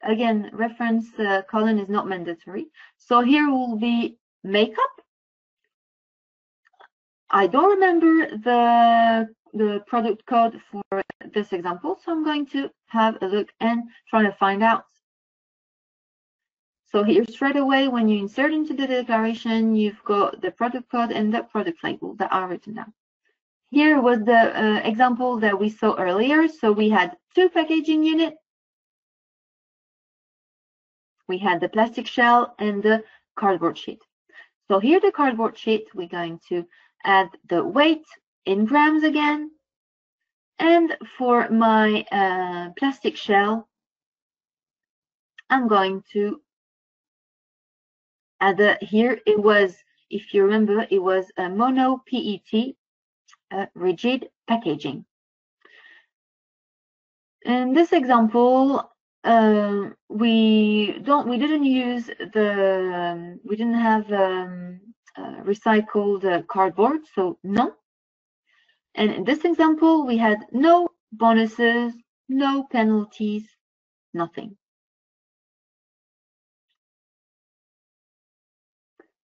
[SPEAKER 1] Again, reference column is not mandatory. So here will be makeup. I don't remember the product code for this example, so I'm going to have a look and try to find out. So here straight away, when you insert into the declaration, you've got the product code and the product label that are written down. Here was the example that we saw earlier. So we had 2 packaging units. We had the plastic shell and the cardboard sheet. So here the cardboard sheet, we're going to add the weight in grams again. And for my plastic shell, I'm going to add here it was, if you remember, it was a mono PET rigid packaging. In this example, we didn't use we didn't have recycled cardboard, so no. And in this example, we had no bonuses, no penalties, nothing.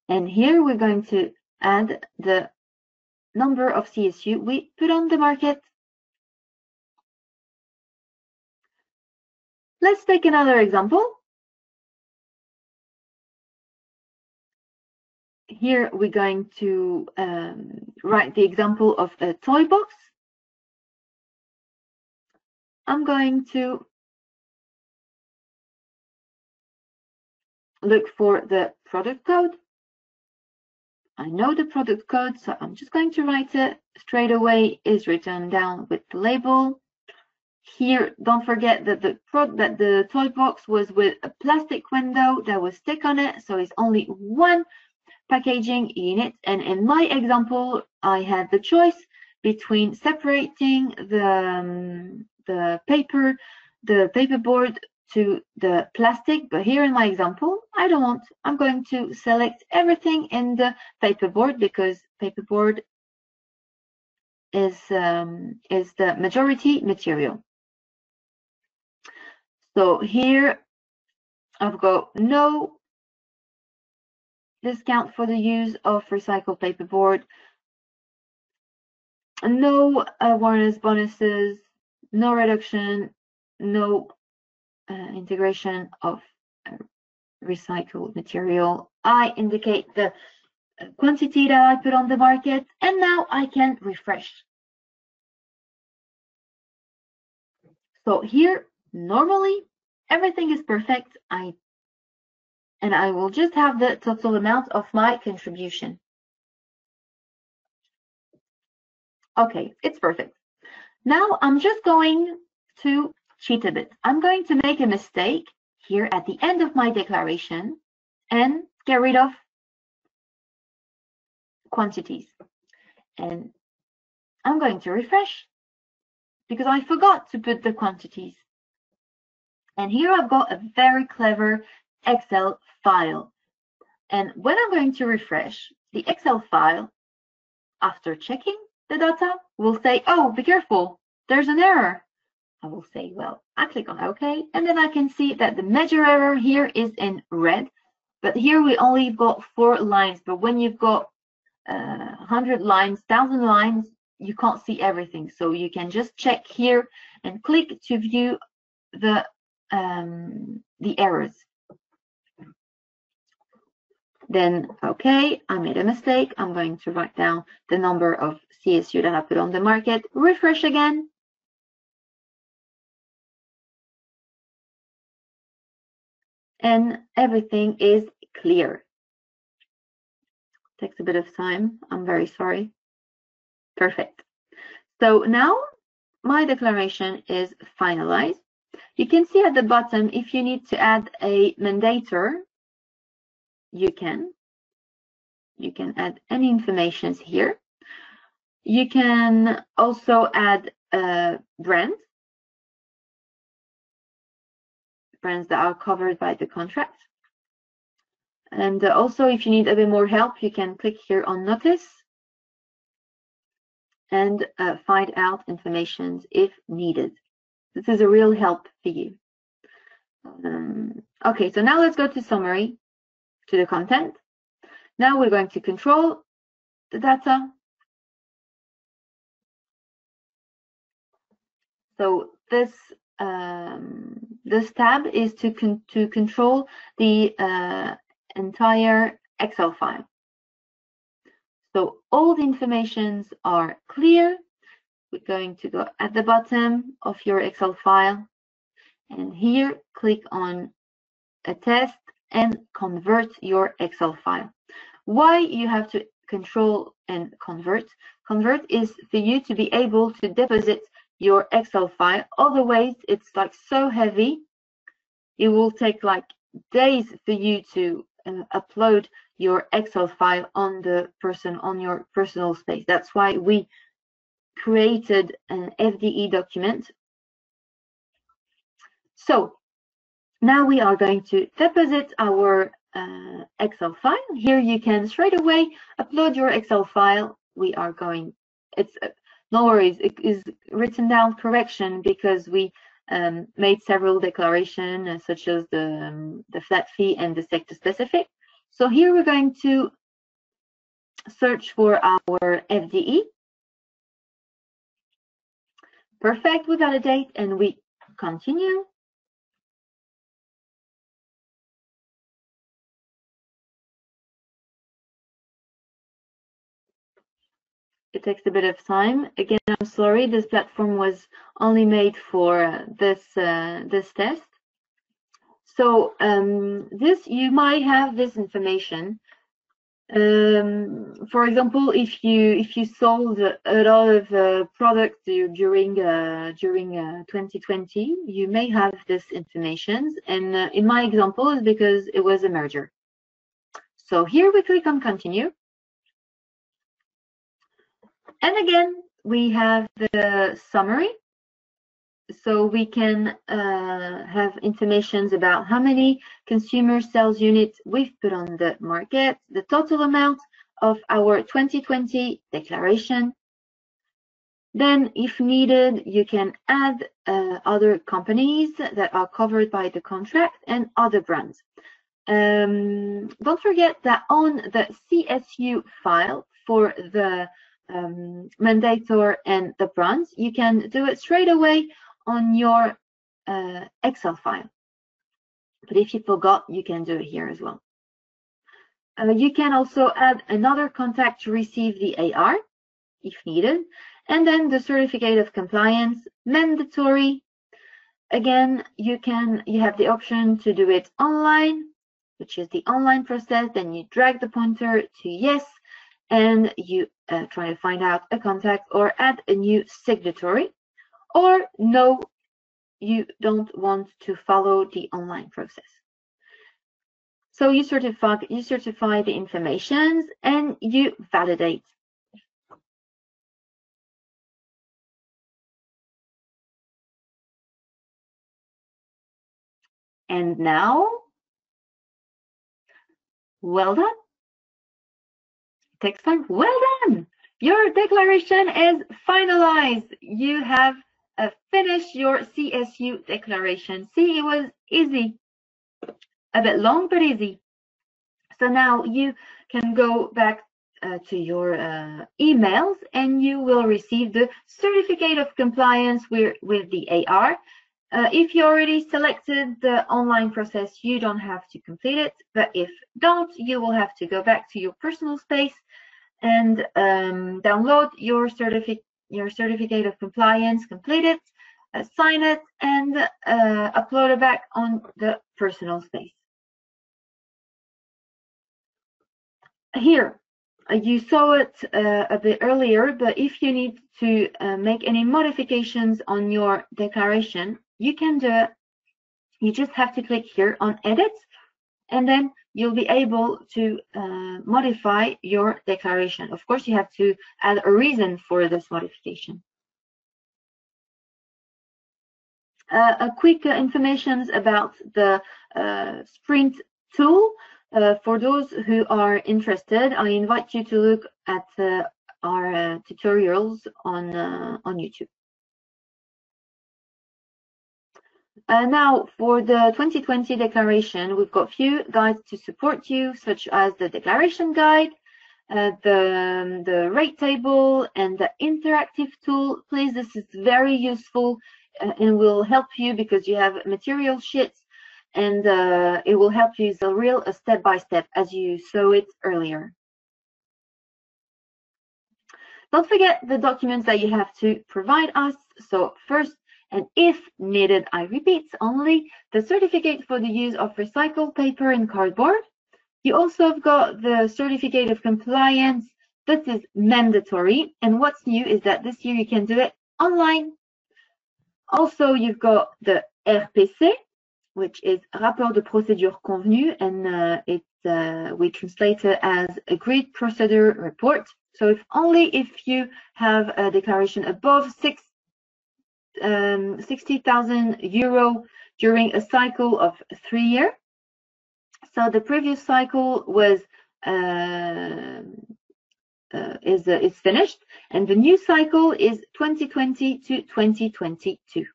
[SPEAKER 1] And here we're going to add the number of CSU we put on the market. Let's take another example. Here we're going to write the example of a toy box. I'm going to look for the product code. I know the product code, so I'm just going to write it straight away. Is written down with the label. Here, don't forget that the toy box was with a plastic window that was stick on it, so it's only one packaging unit. And in my example, I had the choice between separating the paperboard to the plastic, but here in my example, I don't want. I'm going to select everything in the paperboard because paperboard is the majority material. So here I've got no discount for the use of recycled paperboard, no awareness bonuses, no reduction, no integration of recycled material. I indicate the quantity that I put on the market, and now I can refresh. So here, normally, everything is perfect. And I will just have the total amount of my contribution. Okay, it's perfect. Now I'm just going to cheat a bit. I'm going to make a mistake here at the end of my declaration and get rid of quantities. And I'm going to refresh because I forgot to put the quantities. And here I've got a very clever Excel file. And when I'm going to refresh the Excel file, after checking the data, will say, oh, be careful, there's an error. I will say, well, I click on OK, and then I can see that the major error here is in red. But here we only got 4 lines. But when you've got 100 lines, 1,000 lines, you can't see everything. So you can just check here and click to view the errors. Then, okay, I made a mistake. I'm going to write down the number of CSU that I put on the market. Refresh again. And everything is clear. Takes a bit of time. I'm very sorry. Perfect. So now my declaration is finalized. You can see at the bottom, if you need to add a mandator, you can add any information here. You can also add brands that are covered by the contract. And also, if you need a bit more help, you can click here on notice and find out information if needed. This is a real help for you. Okay, so now let's go to summary, to the content. Now we're going to control the data. So this tab is to control the entire Excel file. So all the informations are clear. We're going to go at the bottom of your Excel file, and here click on Attest and convert your Excel file. Why you have to control and convert? Convert is for you to be able to deposit your Excel file. Otherwise, it's like so heavy. It will take like days for you to upload your Excel file on your personal space. That's why we created an FDE document. So Now we are going to deposit our Excel file. Here you can straight away upload your Excel file. We are going, it's no worries, it is written down correction because we made several declarations such as the flat fee and the sector specific. So here we're going to search for our FDE. Perfect, we validate and we continue. It takes a bit of time. Again, I'm sorry, this platform was only made for this test. So this, you might have this information. For example, if you sold a lot of products during 2020, you may have this information. And in my example, is because it was a merger. So here we click on continue. And again, we have the summary. So we can have information about how many consumer sales units we've put on the market, the total amount of our 2020 declaration. Then, if needed, you can add other companies that are covered by the contract and other brands. Don't forget that on the CSU file for the mandator and the brands, you can do it straight away on your Excel file. But if you forgot, you can do it here as well. You can also add another contact to receive the AR if needed. And then the certificate of compliance, mandatory. Again, you have the option to do it online, which is the online process. Then you drag the pointer to yes, and you try to find out a contact or add a new signatory, or no, you don't want to follow the online process. So you certify the information and you validate. And now, well done. Takes time. Well done. Your declaration is finalized. You have finished your CSU declaration. See, it was easy. A bit long, but easy. So now you can go back to your emails and you will receive the certificate of compliance with the AR. If you already selected the online process, you don't have to complete it. But if don't, you will have to go back to your personal space and download your certificate of compliance, complete it, sign it, and upload it back on the personal space. Here, you saw it a bit earlier, but if you need to make any modifications on your declaration, you can do it. You just have to click here on edit, and then you'll be able to modify your declaration. Of course, you have to add a reason for this modification. A quick information about the Sprint tool. For those who are interested, I invite you to look at our tutorials on YouTube. Now, for the 2020 declaration, we've got a few guides to support you, such as the declaration guide, the rate table, and the interactive tool. Please, this is very useful and will help you because you have material sheets, and it will help you as a step-by-step as you saw it earlier. Don't forget the documents that you have to provide us. So first, and if needed, I repeat, only the certificate for the use of recycled paper and cardboard. You also have got the certificate of compliance. This is mandatory. And what's new is that this year you can do it online. Also, you've got the RPC, which is Rapport de Procédure Convenue, and we translate it as Agreed Procedure Report. So if you have a declaration above 60,000 euro, during a cycle of 3 years. So the previous cycle was is finished, and the new cycle is 2020 to 2022.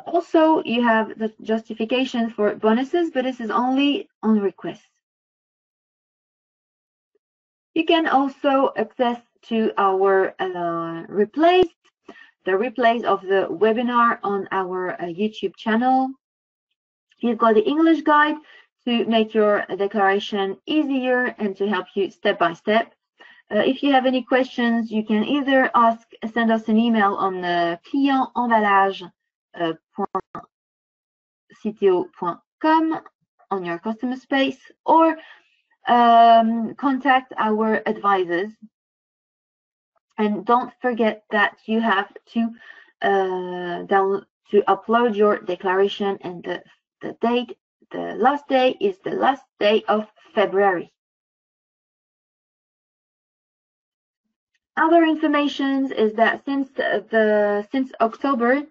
[SPEAKER 1] Also, you have the justification for bonuses, but this is only on request. You can also access to our replays, the replays of the webinar on our YouTube channel. You've got the English guide to make your declaration easier and to help you step by step. If you have any questions, you can either send us an email on clientemballage.cto.com on your customer space, or contact our advisors. And don't forget that you have to upload your declaration, and the last day is the last day of February. Other information is that since October,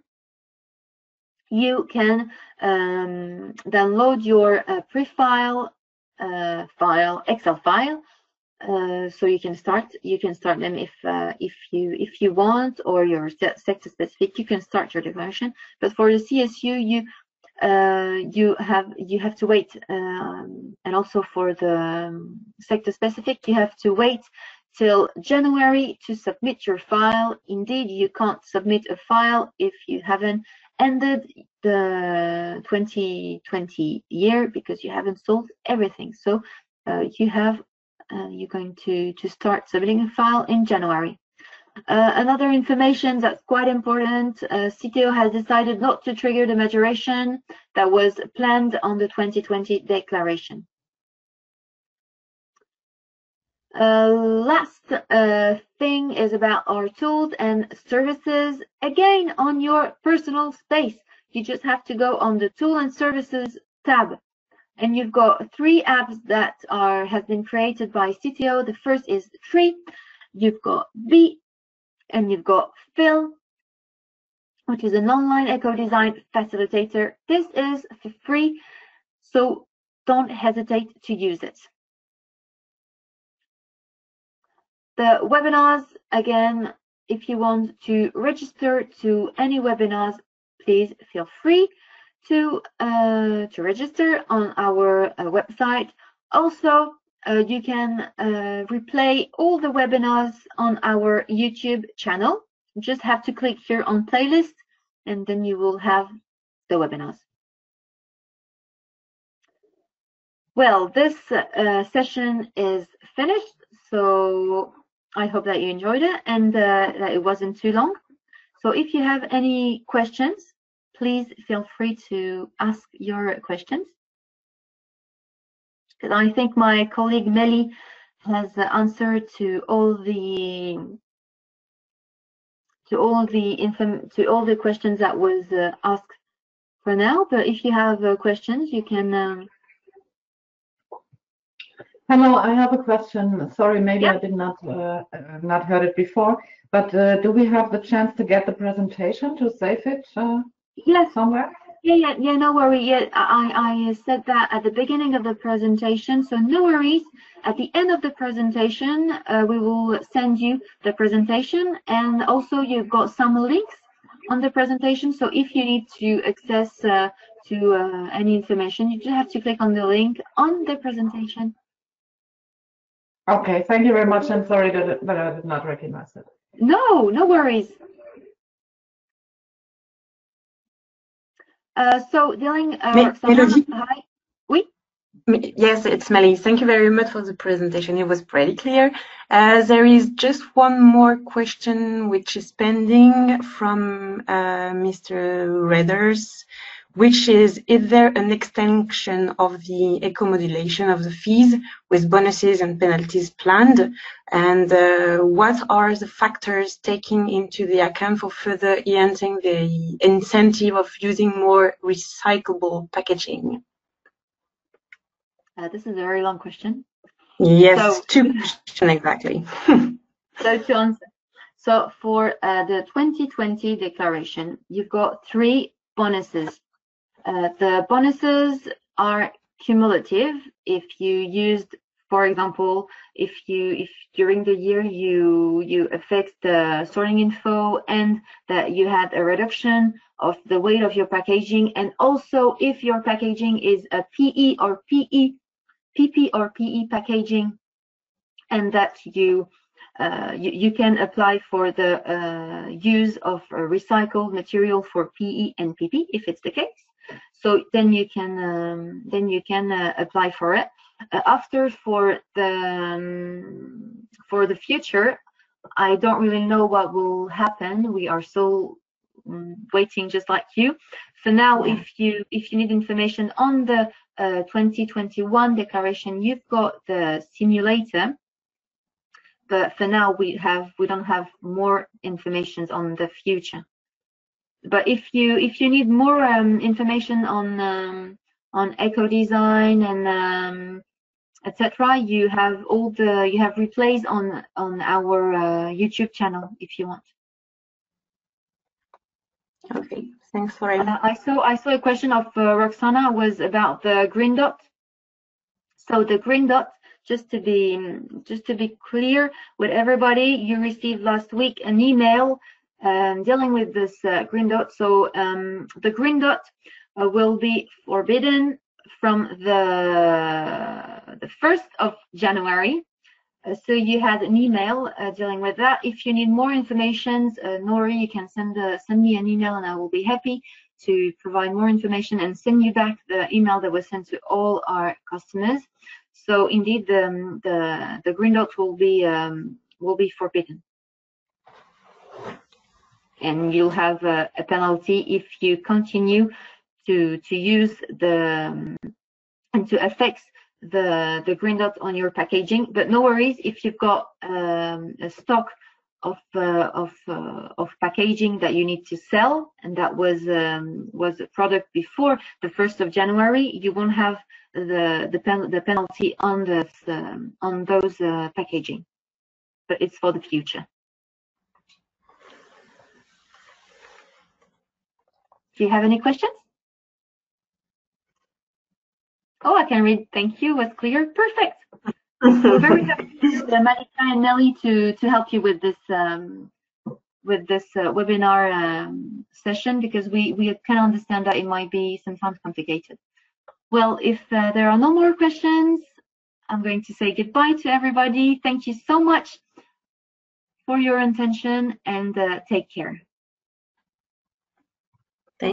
[SPEAKER 1] you can download your pre-file Excel file, so you can start them if you want, or your sector specific. You can start your declaration, but for the CSU, you have to wait, and also for the sector specific, you have to wait till January to submit your file. Indeed, you can't submit a file if you haven't ended the 2020 year, because you haven't sold everything. So you're going to start submitting a file in January. Another information that's quite important, CTO has decided not to trigger the majoration that was planned on the 2020 declaration. Last thing is about our tools and services. Again, on your personal space, you just have to go on the Tool and Services tab, and you've got 3 apps that have been created by CTO. The first is Tree, you've got B, and you've got Phil, which is an online eco-design facilitator. This is for free, so don't hesitate to use it. The webinars, again, if you want to register to any webinars, please feel free to register on our website. Also, you can replay all the webinars on our YouTube channel. You just have to click here on playlist, and then you will have the webinars. Well, this session is finished, so I hope that you enjoyed it and that it wasn't too long. So if you have any questions, please feel free to ask your questions, because I think my colleague Melly has answered to all the questions that was asked for now. But if you have questions, you can.
[SPEAKER 2] Hello, I have a question. Sorry, maybe yeah. I did not heard it before, but do we have the chance to get the presentation to save it
[SPEAKER 1] yes.
[SPEAKER 2] somewhere?
[SPEAKER 1] Yeah, no worry. Yeah, I said that at the beginning of the presentation, so no worries. At the end of the presentation, we will send you the presentation, and also you've got some links on the presentation. So if you need to access to any information, you just have to click on the link on the presentation.
[SPEAKER 2] Okay, thank you very much. I'm sorry that I did not recognize it.
[SPEAKER 1] No worries. So dealing hi. Oui?
[SPEAKER 3] Yes, it's Melly. Thank you very much for the presentation. It was pretty clear. There is just one more question which is pending from Mr. Redders, which is there an extension of the eco-modulation of the fees with bonuses and penalties planned? And what are the factors taking into the account for further enhancing the incentive of using more recyclable packaging?
[SPEAKER 1] This is a very long question.
[SPEAKER 3] Yes, so, 2 questions exactly.
[SPEAKER 1] So to answer, so for the 2020 declaration, you've got 3 bonuses. The bonuses are cumulative. If you used, for example, if during the year you affixed the sorting info and that you had a reduction of the weight of your packaging, and also if your packaging is a PP or PE packaging, and that you can apply for the use of recycled material for PE and PP if it's the case. So then you can apply for it. After for the future, I don't really know what will happen. We are so waiting, just like you. For now,
[SPEAKER 2] Yeah.
[SPEAKER 1] if you need information on the 2021 declaration, you've got the simulator. But for now, we don't have more information on the future. But if you need more information on eco design and etc., you have replays on our YouTube channel if you want.
[SPEAKER 3] Okay, thanks, Lorraine.
[SPEAKER 1] I saw a question of Roxana was about the green dot. So the green dot, just to be clear with everybody, you received last week an email dealing with this green dot. So the green dot will be forbidden from the 1st of January. So you had an email dealing with that. If you need more information, Nori, you can send me an email, and I will be happy to provide more information and send you back the email that was sent to all our customers. So indeed, the green dot will be forbidden, and you'll have a penalty if you continue to use and to affix the green dot on your packaging. But no worries if you've got a stock of packaging that you need to sell, and that was a product before the 1st of January, you won't have the penalty on those packaging, but it's for the future. Do you have any questions? Oh, I can read. Thank you. Was clear. Perfect. We're very happy, Malika and Nelly, to help you with this webinar session, because we can understand that it might be sometimes complicated. Well, if there are no more questions, I'm going to say goodbye to everybody. Thank you so much for your attention, and take care.